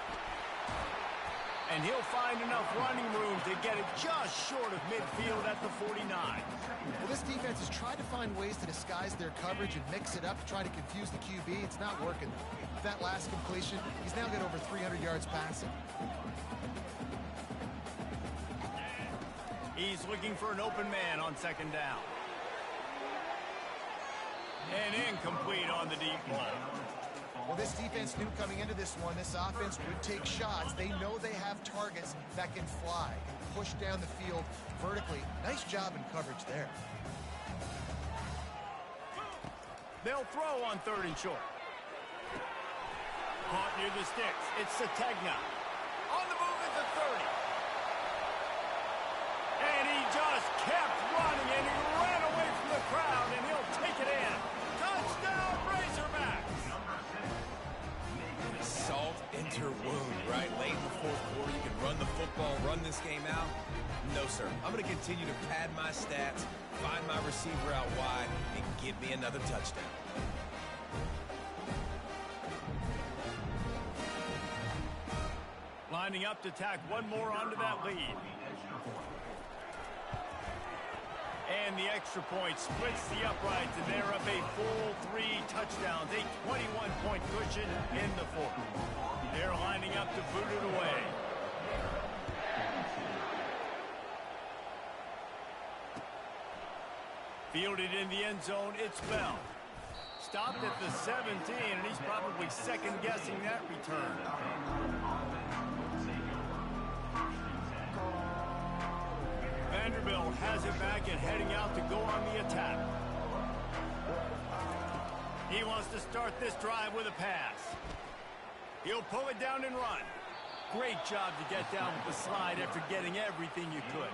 And he'll find enough running room to get it just short of midfield at the 49. Well, this defense has tried to find ways to disguise their coverage and mix it up to try to confuse the QB. It's not working. With that last completion, he's now got over 300 yards passing. He's looking for an open man on 2nd down. And incomplete on the deep ball. Well, this defense knew coming into this one, this offense would take shots. They know they have targets that can fly and push down the field vertically. Nice job in coverage there. They'll throw on 3rd and short. Caught near the sticks. It's Sategna. On the move at the 30. And he just kept running, and he ran away from the crowd, and he'll take it in. Touchdown, Razorbacks! Salt into wound, right? Late in the 4th quarter, you can run the football, run this game out. No, sir. I'm going to continue to pad my stats, find my receiver out wide, and give me another touchdown. Lining up to tack one more onto that lead. And the extra point splits the uprights, and they're up a full 3 touchdowns, a 21-point cushion in the 4th. They're lining up to boot it away. Fielded in the end zone, it's Bell. stopped at the 17, and he's probably second-guessing that return. Vanderbilt has it back and heading out to go on the attack. He wants to start this drive with a pass. He'll pull it down and run. Great job to get down with the slide after getting everything you could.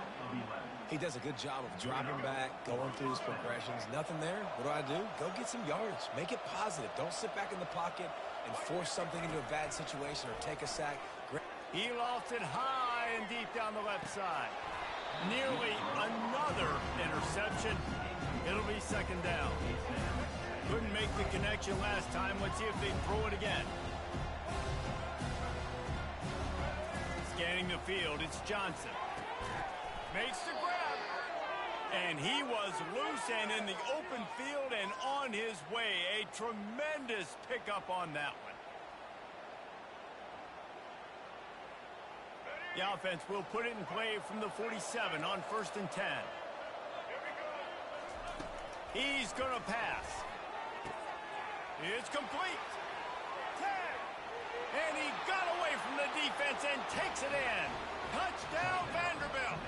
He does a good job of dropping back, going through his progressions. Nothing there. What do? Go get some yards. Make it positive. Don't sit back in the pocket and force something into a bad situation or take a sack. He lofts it high and deep down the left side. Nearly another interception. It'll be second down. Couldn't make the connection last time. Let's see if they throw it again. Scanning the field, it's Johnson. Makes the grab. And he was loose and in the open field and on his way. A tremendous pickup on that one. The offense will put it in play from the 47 on 1st and 10. He's going to pass. It's complete. And he got away from the defense and takes it in. Touchdown, Vanderbilt.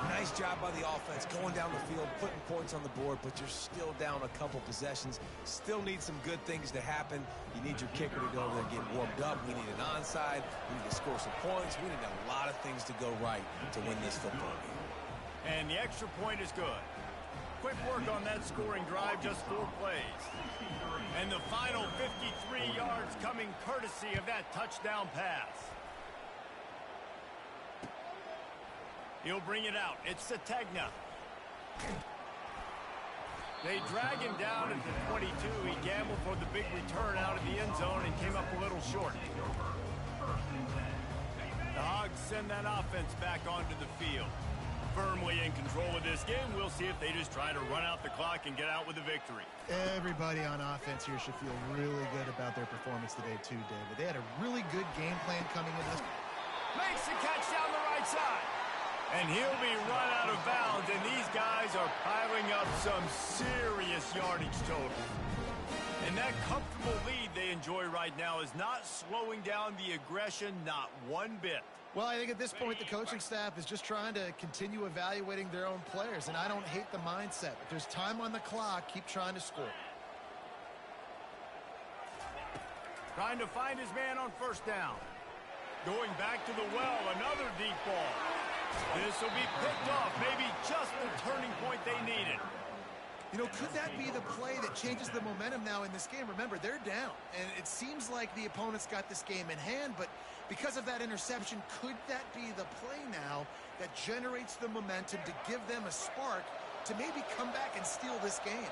Nice job by the offense going down the field, putting points on the board, but you're still down a couple possessions. Still need some good things to happen. You need your kicker to go over there and get warmed up. We need an onside. We need to score some points. We need a lot of things to go right to win this football game. And the extra point is good. Quick work on that scoring drive, just 4 plays. And the final 53 yards coming courtesy of that touchdown pass. He'll bring it out. It's Sategna. They drag him down at the 22. He gambled for the big return out of the end zone and came up a little short. The Hogs send that offense back onto the field. Firmly in control of this game. We'll see if they just try to run out the clock and get out with a victory. Everybody on offense here should feel really good about their performance today too, David. They had a really good game plan coming into this. Makes the catch down the right side. And he'll be run out of bounds, and these guys are piling up some serious yardage total. And that comfortable lead they enjoy right now is not slowing down the aggression, not one bit. Well, I think at this point the coaching staff is just trying to continue evaluating their own players, and I don't hate the mindset. If there's time on the clock, keep trying to score. Trying to find his man on 1st down. Going back to the well, another deep ball. This will be picked off, maybe just the turning point they needed. You know, could that be the play that changes the momentum now in this game? Remember, they're down, and it seems like the opponents got this game in hand, but because of that interception, could that be the play now that generates the momentum to give them a spark to maybe come back and steal this game?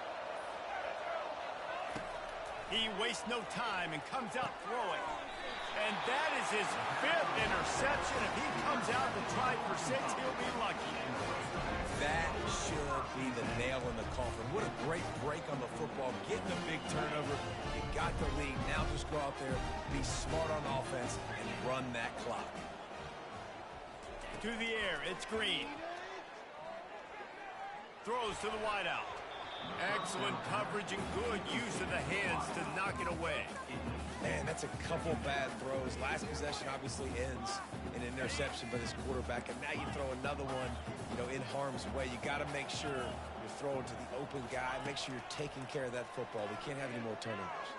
He wastes no time and comes out throwing. And that is his 5th interception. If he comes out to try for 6, he'll be lucky. That should be the nail in the coffin. What a great break on the football. Getting a big turnover. You got the lead. Now just go out there, be smart on offense, and run that clock. To the air, it's Green. Throws to the wideout. Excellent coverage and good use of the hands to knock it away. Man, that's a couple bad throws. Last possession obviously ends in an interception by this quarterback, and now you throw another one, in harm's way. You got to make sure you're throwing to the open guy. Make sure you're taking care of that football. We can't have any more turnovers.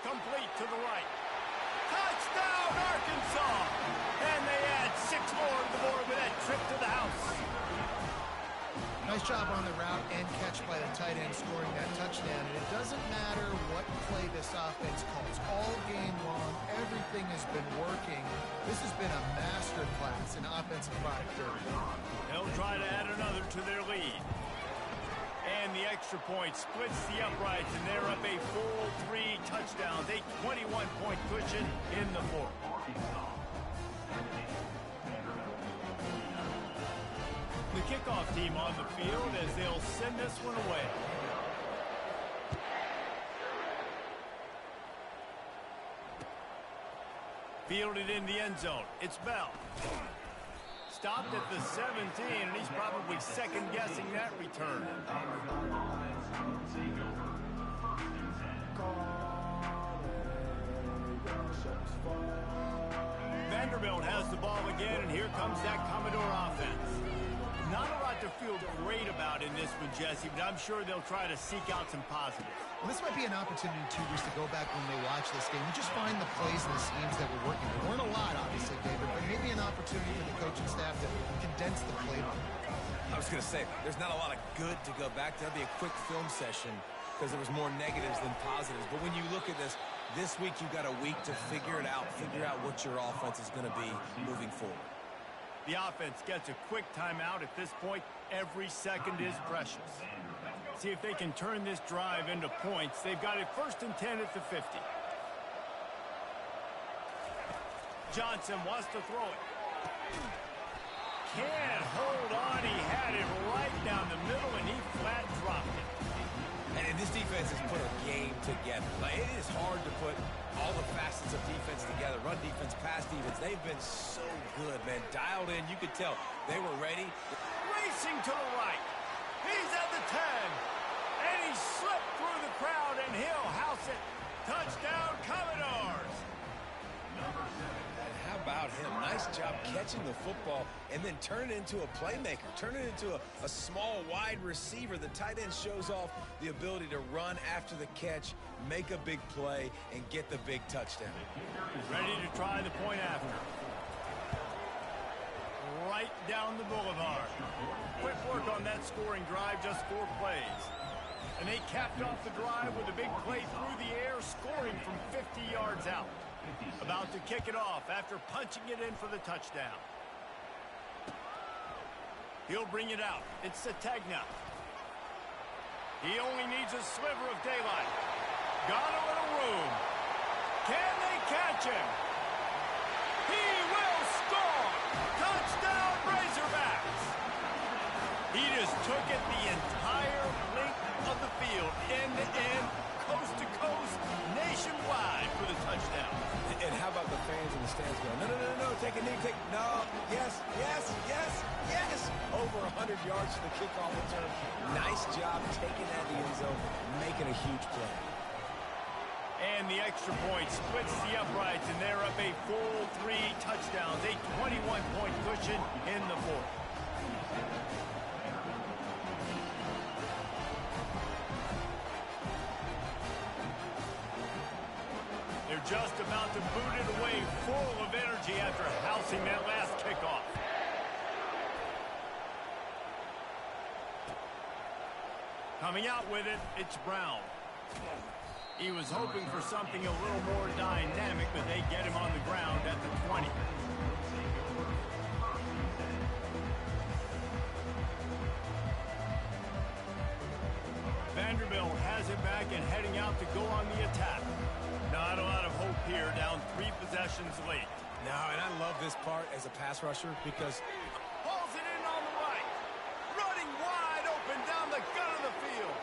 Complete to the right. Touchdown, Arkansas! And they add 6 more to the board with that trip to the house. Nice job on the route and catch by the tight end scoring that touchdown. And it doesn't matter what play this offense calls. All game long, everything has been working. This has been a masterclass in offensive productivity. They'll try to add another to their lead. And the extra point splits the uprights, and they're up a full 3 touchdowns. A 21-point cushion in the 4th. The kickoff team on the field as they'll send this one away. Fielded in the end zone. It's Bell. Stopped at the 17, and he's probably second-guessing that return. will take over 1st and 10. Vanderbilt has the ball again, and here comes that Commodore offense. Not a lot to feel great about in this one, Jesse, but I'm sure they'll try to seek out some positives. Well, this might be an opportunity, too, just to go back when they watch this game and just find the plays and the schemes that were working. There weren't a lot, obviously, David, but maybe an opportunity for the coaching staff to condense the playbook. I was going to say, there's not a lot of good to go back to. That'd be a quick film session because there was more negatives than positives. But when you look at this week you've got a week to figure it out, figure out what your offense is going to be moving forward. The offense gets a quick timeout at this point. Every second is precious. See if they can turn this drive into points. They've got it 1st and 10 at the 50. Johnson wants to throw it. Can't hold on. He had it right down the middle, and he flat dropped it. And this defense has put a game together. Like, it is hard to put all the facets of defense together. Run defense, pass defense. They've been so good, man. Dialed in. You could tell they were ready. Racing to the right. He's at the 10. And he slipped through the crowd, and he'll house it. Touchdown, Commodores. And how about him? Nice job catching the football and then turn it into a playmaker. Turn it into a small, wide receiver. The tight end shows off the ability to run after the catch, make a big play, and get the big touchdown. Ready to try the point after. Right down the boulevard. Quick work on that scoring drive, just 4 plays. And they capped off the drive with a big play through the air, scoring from 50 yards out. About to kick it off after punching it in for the touchdown. He'll bring it out. It's Sategna. He only needs a sliver of daylight. Got a little room. Can they catch him? He will score! Touchdown, Razorbacks! He just took it the entire length of the field, end to end, coast to coast, nationwide for the touchdown. And how about the fans in the stands going, no, no, no, no, take a knee, no, yes, yes, yes, yes. Over 100 yards for the kickoff return. Nice job taking that to the end zone, making a huge play. And the extra point splits the uprights, and they're up a full 3 touchdowns, a 21-point cushion in the 4th. They're just about to boot it away, full of energy after housing that last kickoff. Coming out with it, it's Brown. He was hoping for something a little more dynamic, but they get him on the ground at the 20. Vanderbilt has it back and heading out to go on the attack. Not a lot of hope here, down 3 possessions late. No, and I love this part as a pass rusher because Hauls it in on the right. Running wide open down the gut of the field.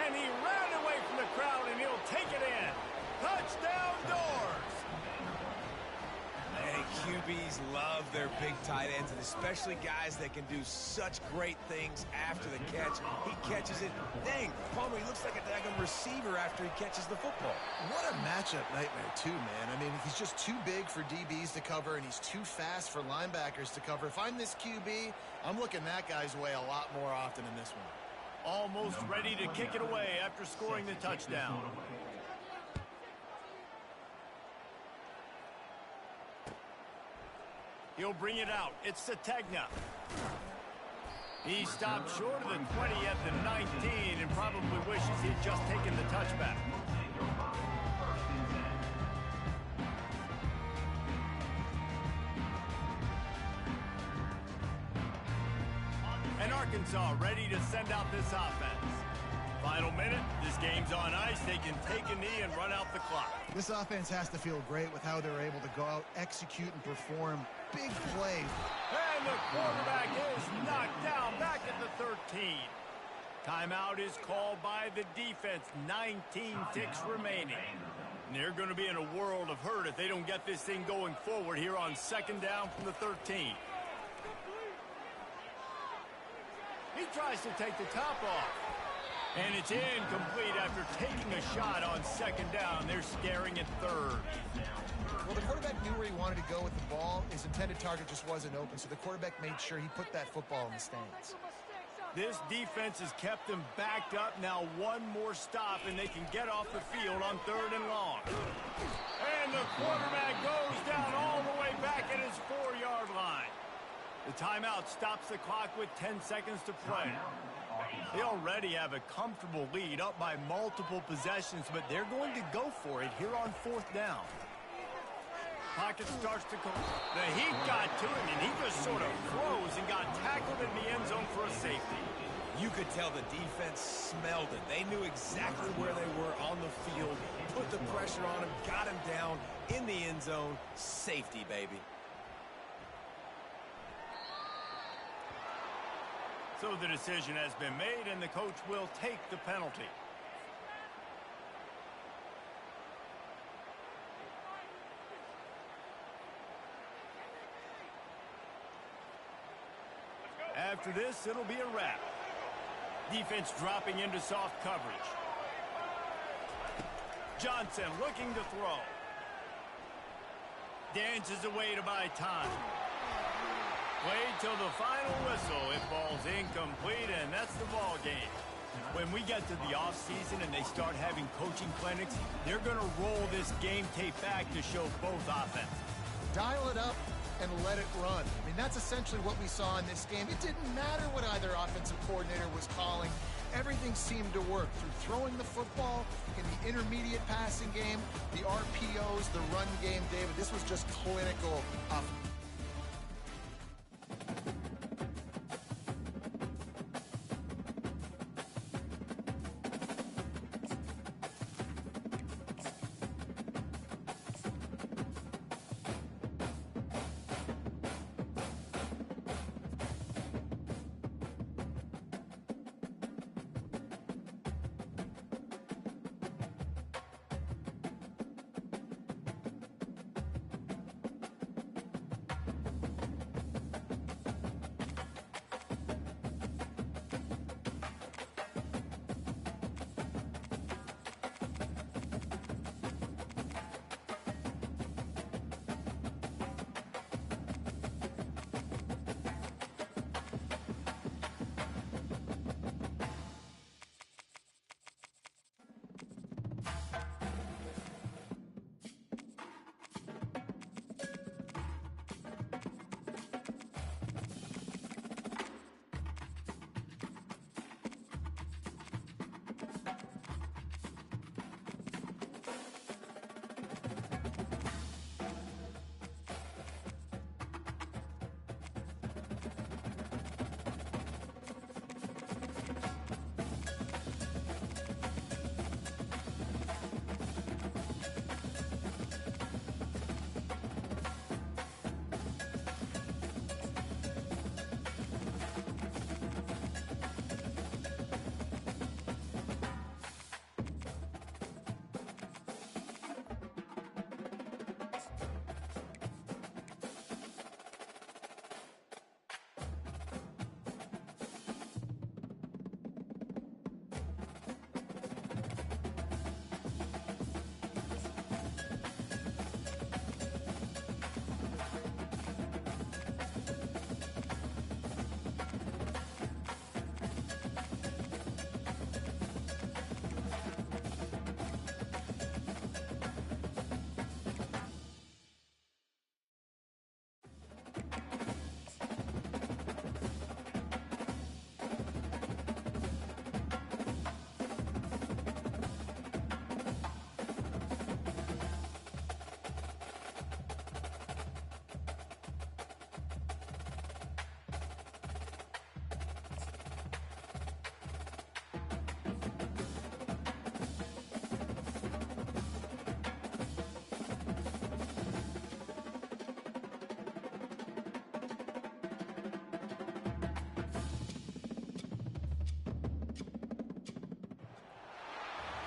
And he ran away from the crowd, and he'll take it in. Touchdown, Doors. hey, QBs love their big tight ends, and especially guys that can do such great things after the catch. He catches it. Dang, Palmer, he looks like a daggone receiver after he catches the football. What a matchup nightmare, too, man. I mean, he's just too big for DBs to cover, and he's too fast for linebackers to cover. If I'm this QB, I'm looking that guy's way a lot more often in this one. Almost ready to kick it away after scoring the touchdown. He'll bring it out. It's Sategna. He stopped short of the 20 at the 19 and probably wishes he'd just taken the touchback. And Arkansas ready to send out this offense. Final minute, this game's on ice. They can take a knee and run out the clock. This offense has to feel great with how they're able to go out, execute, and perform big plays. And the quarterback is knocked down back at the 13. Timeout is called by the defense. 19 ticks remaining. And they're going to be in a world of hurt if they don't get this thing going forward here on 2nd down from the 13. He tries to take the top off. And it's incomplete after taking a shot on second down. They're scaring at third. Well, the quarterback knew where he wanted to go with the ball. His intended target just wasn't open, so the quarterback made sure he put that football in the stands. This defense has kept them backed up. Now one more stop, and they can get off the field on 3rd and long. And the quarterback goes down all the way back at his 4-yard line. The timeout stops the clock with 10 seconds to play. They already have a comfortable lead, up by multiple possessions, but they're going to go for it here on 4th down. Pocket starts to go. The heat got to him, and he just sort of froze and got tackled in the end zone for a safety. You could tell the defense smelled it. They knew exactly where they were on the field, put the pressure on him, got him down in the end zone. Safety, baby. So the decision has been made, and the coach will take the penalty. After this, it'll be a wrap. Defense dropping into soft coverage. Johnson looking to throw. Dances away to buy time. Played till the final whistle. It falls incomplete, and that's the ball game. When we get to the offseason and they start having coaching clinics, they're going to roll this game tape back to show both offenses. Dial it up and let it run. I mean, that's essentially what we saw in this game. It didn't matter what either offensive coordinator was calling. Everything seemed to work through throwing the football in the intermediate passing game, the RPOs, the run game, David. This was just clinical offense.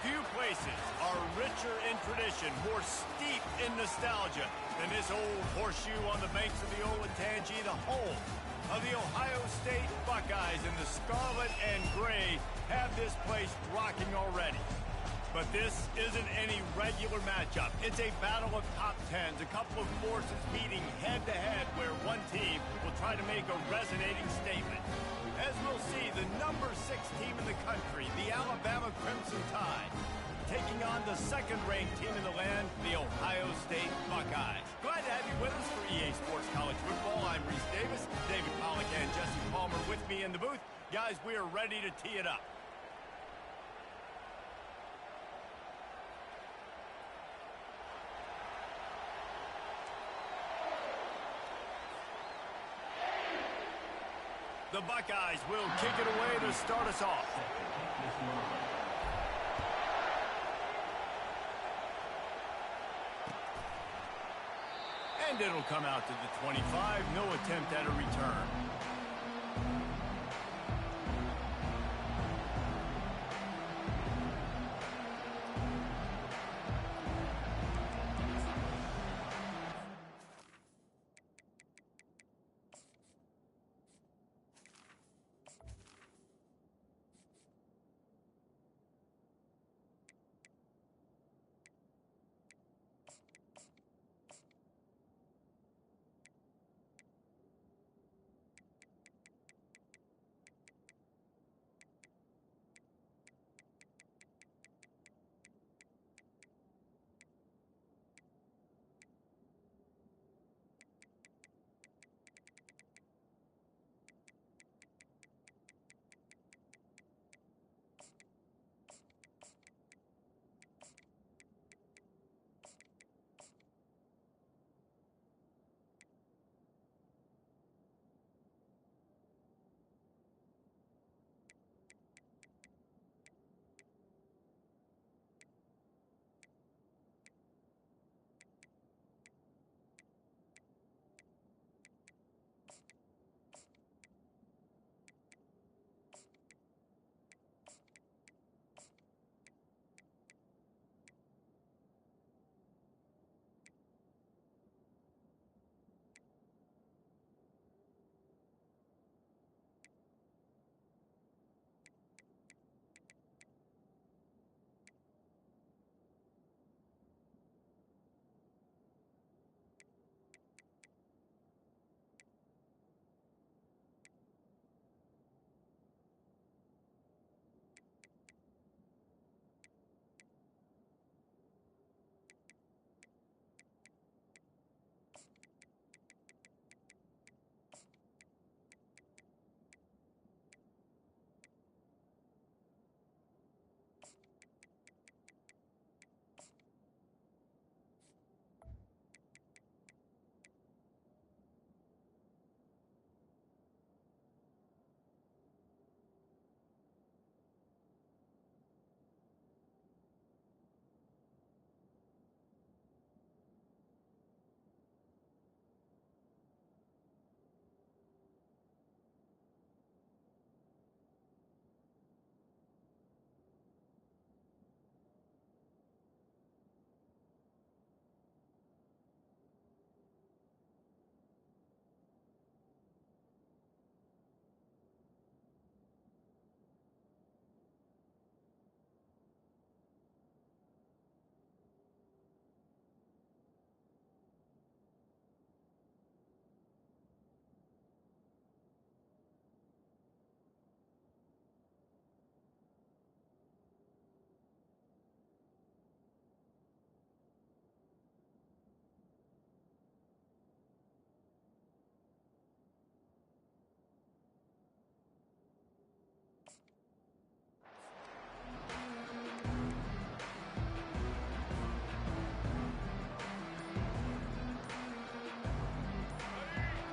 Few places are richer in tradition, more steep in nostalgia than this old horseshoe on the banks of the Olentangy, the home of the Ohio State Buckeyes in the scarlet and gray have this place rocking already. But this isn't any regular matchup. It's a battle of top tens, a couple of forces meeting head-to-head where one team will try to make a resonating statement. As we'll see, the number 6 team in the country, the Alabama Crimson Tide, taking on the second-ranked team in the land, the Ohio State Buckeyes. Glad to have you with us for EA Sports College Football. I'm Reese Davis, David Pollack and Jesse Palmer with me in the booth. Guys, we are ready to tee it up. The Buckeyes will kick it away to start us off. And it'll come out to the 25. No attempt at a return.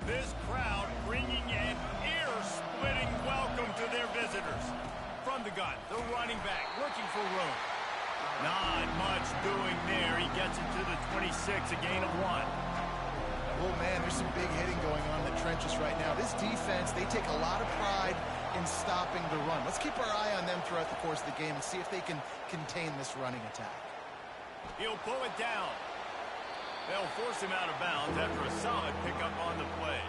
This crowd bringing an ear-splitting welcome to their visitors. From the gun, the running back looking for room. Not much doing there. He gets it to the 26, a gain of 1. Oh, man, there's some big hitting going on in the trenches right now. This defense, they take a lot of pride in stopping the run. Let's keep our eye on them throughout the course of the game and see if they can contain this running attack. He'll pull it down. They'll force him out of bounds after a solid pickup on the play.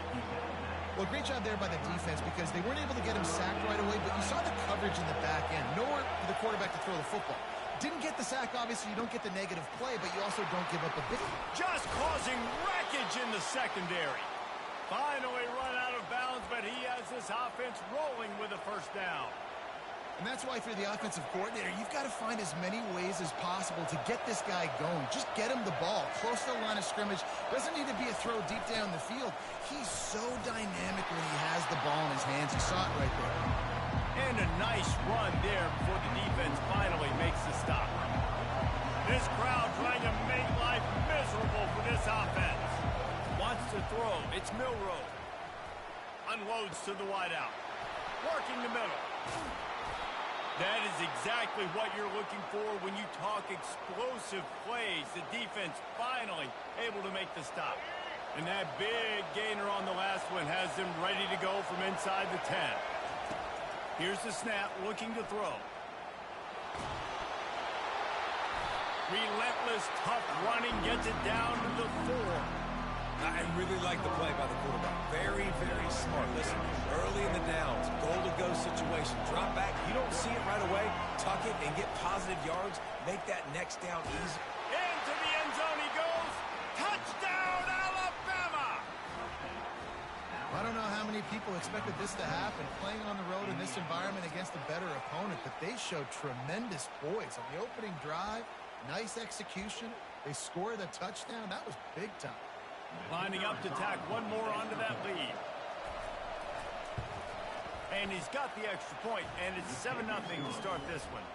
Well, great job there by the defense because they weren't able to get him sacked right away, but you saw the coverage in the back end. Nowhere for the quarterback to throw the football. Didn't get the sack, obviously. You don't get the negative play, but you also don't give up a big. Just causing wreckage in the secondary. Finally run out of bounds, but he has this offense rolling with a first down. And that's why, if you're the offensive coordinator, you've got to find as many ways as possible to get this guy going. Just get him the ball close to the line of scrimmage. Doesn't need to be a throw deep down the field. He's so dynamic when he has the ball in his hands. You saw it right there. And a nice run there before the defense finally makes the stop. This crowd trying to make life miserable for this offense. Wants to throw. It's Milrow. Unloads to the wideout. Working the middle. That is exactly what you're looking for when you talk explosive plays. The defense finally able to make the stop. And that big gainer on the last one has them ready to go from inside the 10. Here's the snap, looking to throw. Relentless, tough running, gets it down to the 4. I really like the play by the quarterback. Very, very smart. Listen, early in the downs, goal-to-go situation. Drop back. You don't see it right away. Tuck it and get positive yards. Make that next down easy. Into the end zone he goes. Touchdown, Alabama! I don't know how many people expected this to happen, playing on the road in this environment against a better opponent, but they showed tremendous poise on the opening drive. Nice execution. They scored a touchdown. That was big time. Lining up to tack one more onto that lead. And he's got the extra point, and it's 7-0 to start this one.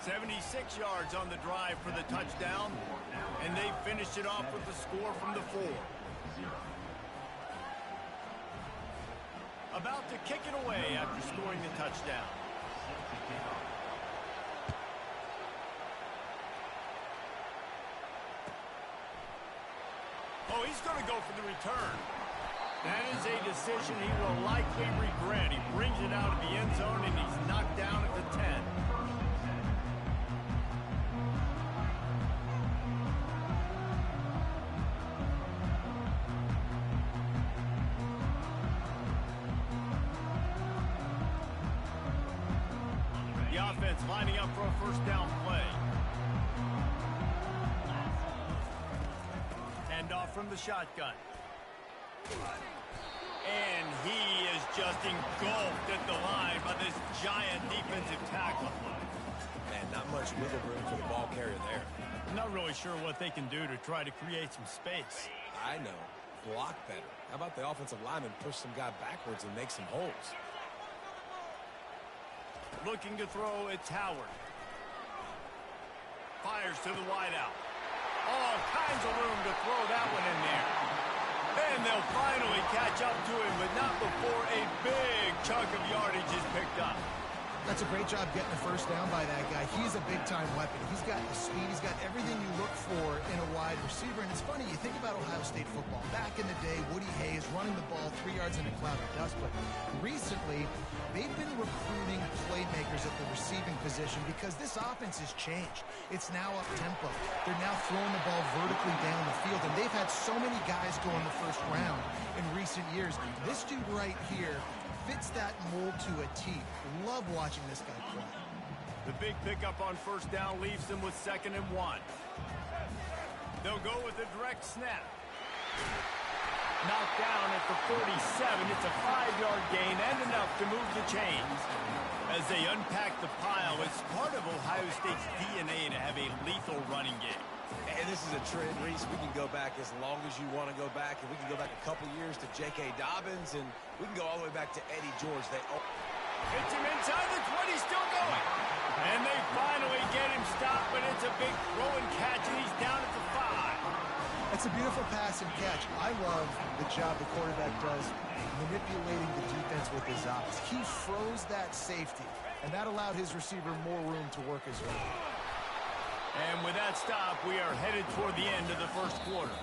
76 yards on the drive for the touchdown, and they finished it off with the score from the 4. About to kick it away after scoring the touchdown. Oh, he's going to go for the return. That is a decision he will likely regret. He brings it out of the end zone, and he's knocked down at the 10. The offense lining up for a first down play. Off from the shotgun. And he is just engulfed at the line by this giant defensive tackle. Man, not much wiggle room for the ball carrier there. I'm not really sure what they can do to try to create some space. I know. Block better. How about the offensive lineman push some guy backwards and make some holes? Looking to throw, it's Howard. Fires to the wideout. All kinds of room to throw that one in there. And they'll finally catch up to him, but not before a big chunk of yardage is picked up. That's a great job getting the first down by that guy. He's a big-time weapon. He's got the speed. He's got everything you look for in a wide receiver. And it's funny, you think about Ohio State football. Back in the day, Woody Hayes running the ball 3 yards in a cloud of dust. But recently, they've been recruiting playmakers at the receiving position because this offense has changed. It's now up-tempo. They're now throwing the ball vertically down the field. And they've had so many guys go in the first round in recent years. This dude right here fits that mold to a T. Love watching this guy play. The big pickup on first down leaves them with 2nd and 1. They'll go with a direct snap. Knocked down at the 47. It's a 5-yard gain and enough to move the chains. As they unpack the pile, it's part of Ohio State's DNA to have a lethal running game. And this is a trend, Reese. We can go back as long as you want to go back, and we can go back a couple years to J.K. Dobbins, and we can go all the way back to Eddie George. Hits him inside the 20, still going. And they finally get him stopped, but it's a big throw and catch, and he's down at the 5. It's a beautiful pass and catch. I love the job the quarterback does manipulating the defense with his eyes. He froze that safety, and that allowed his receiver more room to work his way. And with that stop, we are headed toward the end of the first quarter.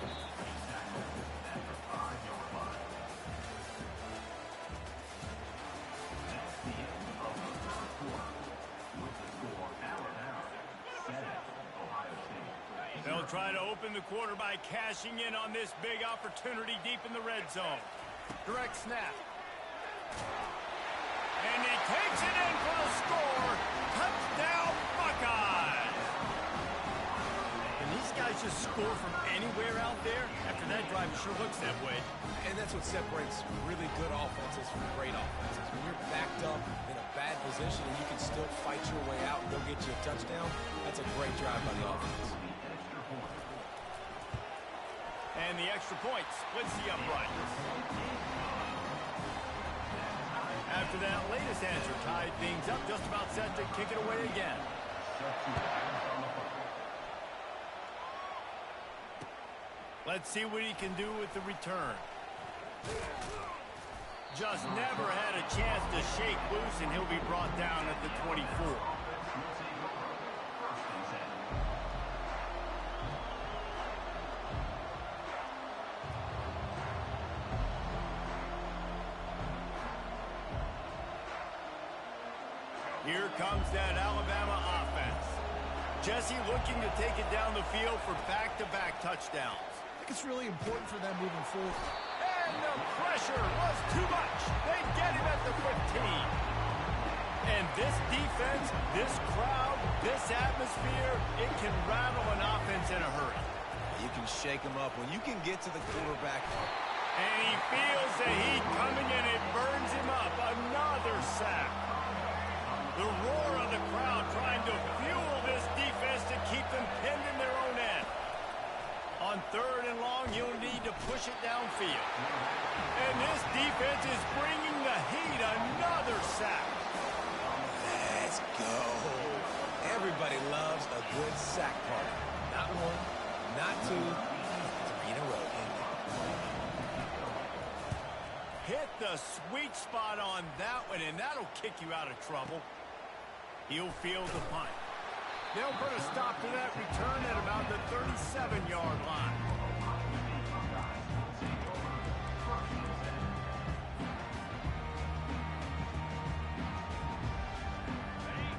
They'll try to open the quarter by cashing in on this big opportunity deep in the red zone. Direct snap. And he takes it in for the score. Touchdown, Buckeyes. Can these guys just score from anywhere out there? After that drive, it sure looks that way. And that's what separates really good offenses from great offenses. When you're backed up in a bad position and you can still fight your way out and go get you a touchdown, that's a great drive by the offense. And the extra point splits the uprights. After that latest answer tied things up, just about set to kick it away again. Let's see what he can do with the return. Just never had a chance to shake loose, and he'll be brought down at the 24. Here comes that Alabama offense. Jesse looking to take it down the field for back-to-back touchdowns. I think it's really important for them moving forward. And the pressure was too much. They get him at the 15. And this defense, this crowd, this atmosphere, it can rattle an offense in a hurry. You can shake them up when you can get to the quarterback. And he feels the heat coming and it burns him up. Another sack. The roar of the crowd trying to fuel this defense to keep them pinned in their own end. On 3rd and long, you'll need to push it downfield. And this defense is bringing the heat. Another sack. Let's go. Everybody loves a good sack party. Not one, not two, 3 in a row. Hit the sweet spot on that one, and that'll kick you out of trouble. He'll field the punt. They'll put a stop to that return at about the 37-yard line.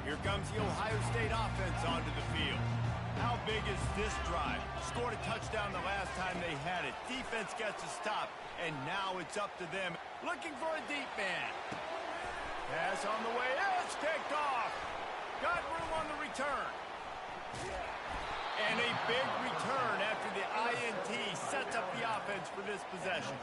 Here comes the Ohio State offense onto the field. How big is this drive? Scored a touchdown the last time they had it. Defense gets a stop, and now it's up to them. Looking for a deep man. Pass on the way. It's picked off. Got room on the return. And a big return after the INT sets up the offense for this possession.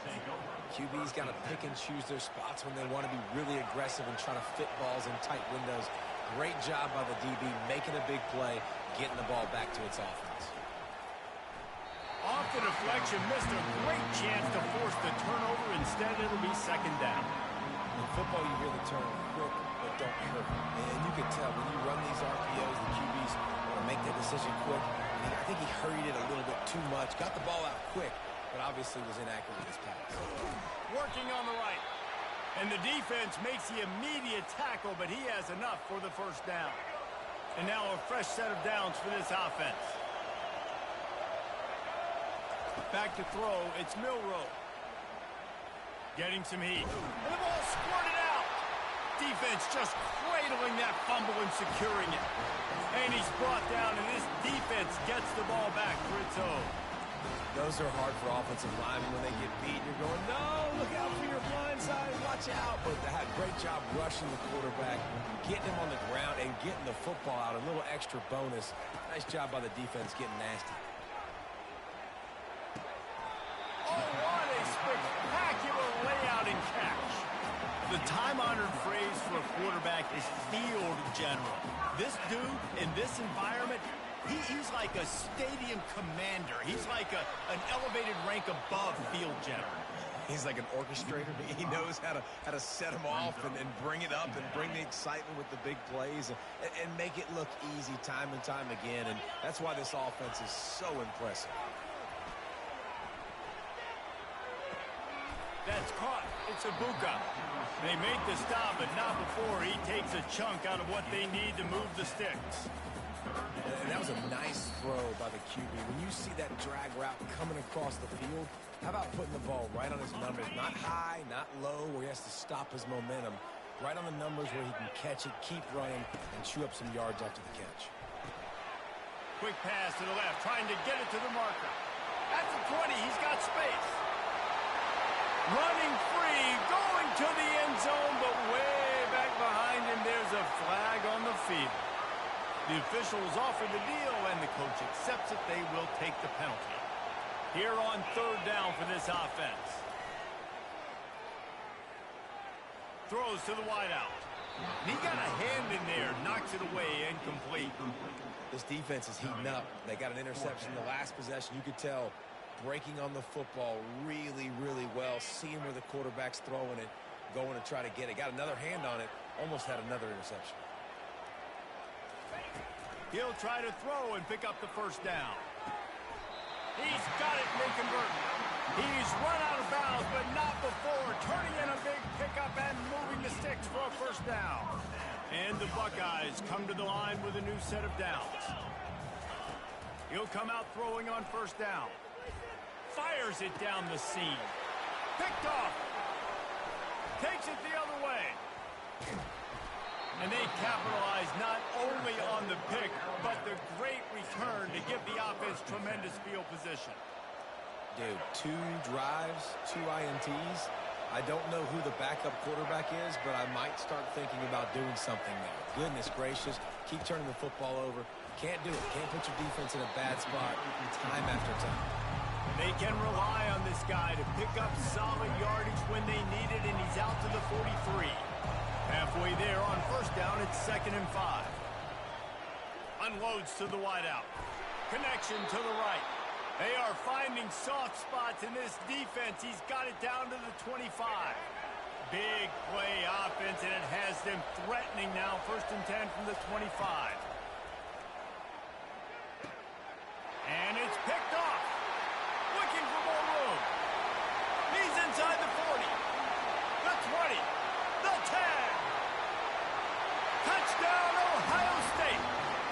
QB's got to pick and choose their spots when they want to be really aggressive and try to fit balls in tight windows. Great job by the DB making a big play, getting the ball back to its offense. Off the deflection, missed a great chance to force the turnover. Instead, it'll be 2nd down. In football, you hear the term quick, but don't hurt. And you can tell when you run these RPOs, the QBs want to make that decision quick. I think he hurried it a little bit too much, got the ball out quick, but obviously was inaccurate with his pass. Working on the right. And the defense makes the immediate tackle, but he has enough for the 1st down. And now a fresh set of downs for this offense. Back to throw, it's Milroe. Getting some heat. And the ball squirted out. Defense just cradling that fumble and securing it. And he's brought down, and this defense gets the ball back for its own. Those are hard for offensive linemen when they get beat. You're going, no, look out for your blind side, watch out. But they had a great job rushing the quarterback, getting him on the ground, and getting the football out. A little extra bonus. Nice job by the defense getting nasty. Oh, what a spectacular layout and catch. The time-honored phrase for a quarterback is field general. This dude, in this environment, he's like a stadium commander. He's like an elevated rank above field general. He's like an orchestrator. He knows how to set them off and bring it up and bring the excitement with the big plays and make it look easy time and time again. And that's why this offense is so impressive. That's caught. It's Ibuka. They make the stop, but not before he takes a chunk out of what they need to move the sticks. And that was a nice throw by the QB. When you see that drag route coming across the field, how about putting the ball right on his numbers? Not high, not low, where he has to stop his momentum. Right on the numbers where he can catch it, keep running, and chew up some yards after the catch. Quick pass to the left, trying to get it to the marker. At the 20, he's got space. Running free, going to to the end zone, but way back behind him, there's a flag on the field. The officials offer the deal, and the coach accepts it. They will take the penalty. Here on third down for this offense. Throws to the wideout. And he got a hand in there, knocks it away, incomplete. This defense is heating up. They got an interception the last possession. You could tell breaking on the football really, really well, seeing where the quarterback's throwing it, going to try to get it. Got another hand on it, almost had another interception. He'll try to throw and pick up the first down. He's got it, and they convert. He's run out of bounds, but not before turning in a big pickup and moving the sticks for a first down. And the Buckeyes come to the line with a new set of downs. He'll come out throwing on first down. Fires it down the seam. Picked off. Takes it the other way. And they capitalize not only on the pick, but the great return to give the offense tremendous field position. Dude, 2 drives, 2 INTs. I don't know who the backup quarterback is, but I might start thinking about doing something there. Goodness gracious, keep turning the football over. Can't do it. Can't put your defense in a bad spot time after time. They can rely on this guy to pick up solid yardage when they need it, and he's out to the 43. Halfway there on first down, it's 2nd and 5. Unloads to the wideout. Connection to the right. They are finding soft spots in this defense. He's got it down to the 25. Big play offense, and it has them threatening now. 1st and 10 from the 25. And it's picked off. Looking for more room. He's inside the 40. The 20. The 10. Touchdown, Ohio State.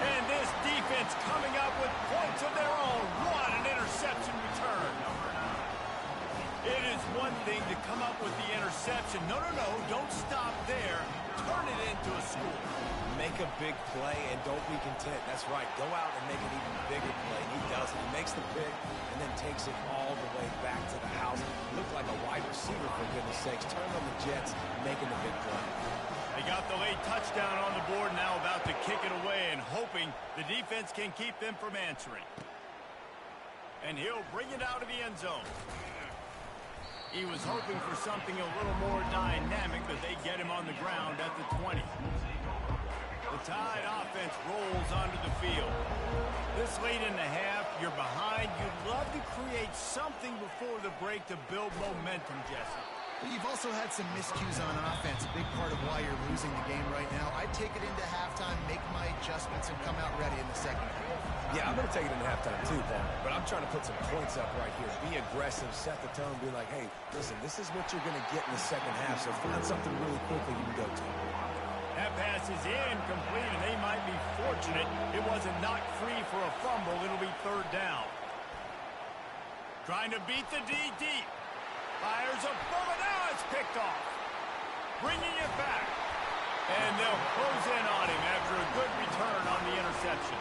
And this defense coming up with points of their own. What an interception return. It is one thing to come up with the interception. No, don't stop there. Turn it into a score. Make a big play and don't be content. That's right. Go out and make an even bigger play. He does it. He makes the pick and then takes it all the way back to the house. Looked like a wide receiver, for goodness sakes. Turn on the Jets, making the big play. They got the late touchdown on the board, now about to kick it away and hoping the defense can keep them from answering. And he'll bring it out of the end zone. He was hoping for something a little more dynamic, but they get him on the ground at the 20. The Tide offense rolls onto the field. This late in the half, you're behind. You'd love to create something before the break to build momentum, Jesse. You've also had some miscues on offense, a big part of why you're losing the game right now. I'd take it into halftime, make my adjustments, and come out ready in the second half. Yeah, I'm going to take it into halftime too, Paul. But I'm trying to put some points up right here. Be aggressive, set the tone, be like, hey, listen, this is what you're going to get in the second half, so find something really quickly you can go to. That pass is incomplete, and they might be fortunate it wasn't knocked free for a fumble. It'll be 3rd down. Trying to beat the D deep. Fires a bullet. Now it's picked off. Bringing it back. And they'll close in on him after a good return on the interception.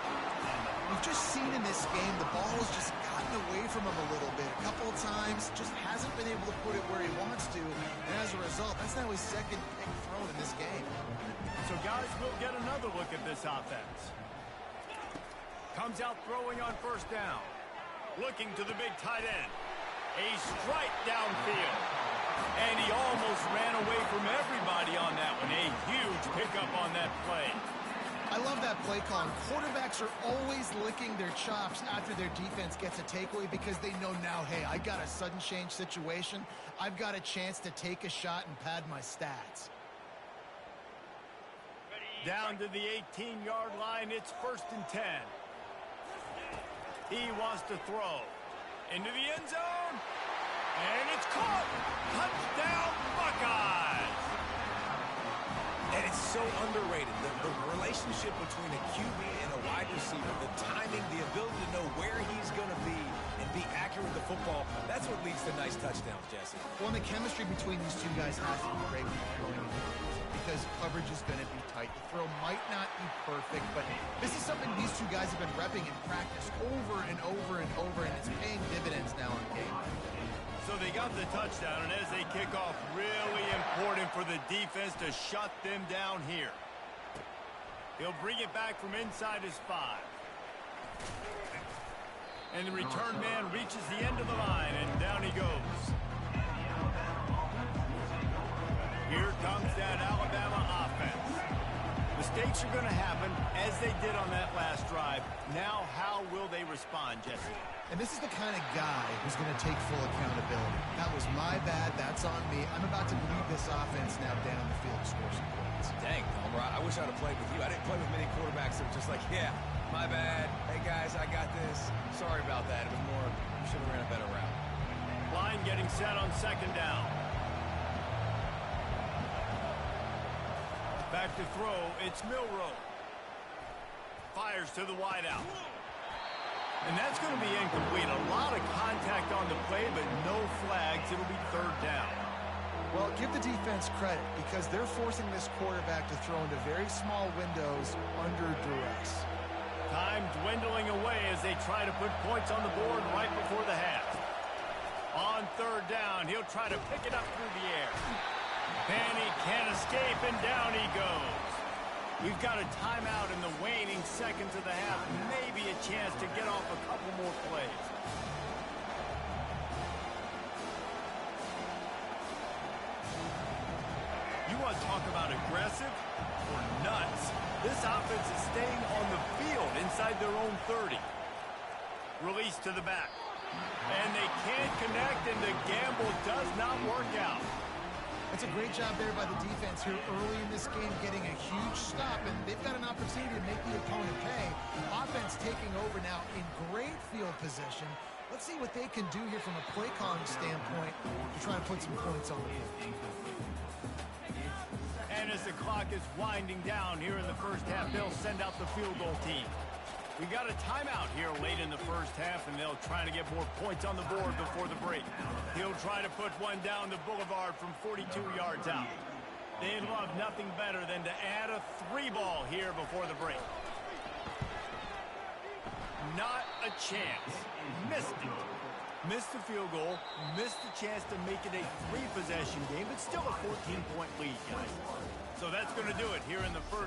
We've just seen in this game the ball has just gotten away from him a little bit. A couple of times, just hasn't been able to put it where he wants to. And as a result, that's now his 2nd pick thrown in this game. So guys, we'll get another look at this offense. Comes out throwing on first down. Looking to the big tight end. A strike downfield. And he almost ran away from everybody on that one. A huge pickup on that play. I love that play call. Quarterbacks are always licking their chops after their defense gets a takeaway because they know now, hey, I got a sudden change situation. I've got a chance to take a shot and pad my stats. Down to the 18-yard line, it's 1st and 10. He wants to throw. Into the end zone. And it's caught. Touchdown, Buckeyes. And it's so underrated. The relationship between a QB and a wide receiver, the timing, the ability to know where he's going to be and be accurate with the football, that's what leads to nice touchdowns, Jesse. Well, and the chemistry between these two guys has to be great when you're throwing because coverage is going to be tight. The throw might not be perfect, but this is something these two guys have been repping in practice over and over and over, and it's paying dividends now in game. So they got the touchdown, and as they kick off, really important for the defense to shut them down here. He'll bring it back from inside his 5. And the return man reaches the end of the line, and down he goes. Here comes that Alabama offense. Mistakes are going to happen, as they did on that last drive. Now, how will they respond, Jesse? And this is the kind of guy who's going to take full accountability. That was my bad. That's on me. I'm about to lead this offense now down the field to score some points. Dang, Homer, I wish I'd have played with you. I didn't play with many quarterbacks that were just like, yeah, my bad. Hey, guys, I got this. Sorry about that. It was more, you should have ran a better route. Line getting set on 2nd down. Back to throw, it's Milroe. Fires to the wideout. And that's going to be incomplete. A lot of contact on the play, but no flags. It'll be 3rd down. Well, give the defense credit because they're forcing this quarterback to throw into very small windows under duress. Time dwindling away as they try to put points on the board right before the half. On 3rd down, he'll try to pick it up through the air. And he can't escape, and down he goes. We've got a timeout in the waning seconds of the half. Maybe a chance to get off a couple more plays. You want to talk about aggressive or nuts? This offense is staying on the field inside their own 30. Release to the back. And they can't connect, and the gamble does not work out. That's a great job there by the defense here early in this game, getting a huge stop, and they've got an opportunity to make the opponent pay. Offense taking over now in great field position. Let's see what they can do here from a play calling standpoint to try and put some points on the board. And as the clock is winding down here in the first half, they'll send out the field goal team. We got a timeout here late in the first half, and they'll try to get more points on the board before the break. He'll try to put one down the boulevard from 42 yards out. They'd love nothing better than to add a 3-ball here before the break. Not a chance. Missed it. Missed the field goal, missed the chance to make it a 3-possession game, but still a 14-point lead, guys. So that's going to do it here in the first.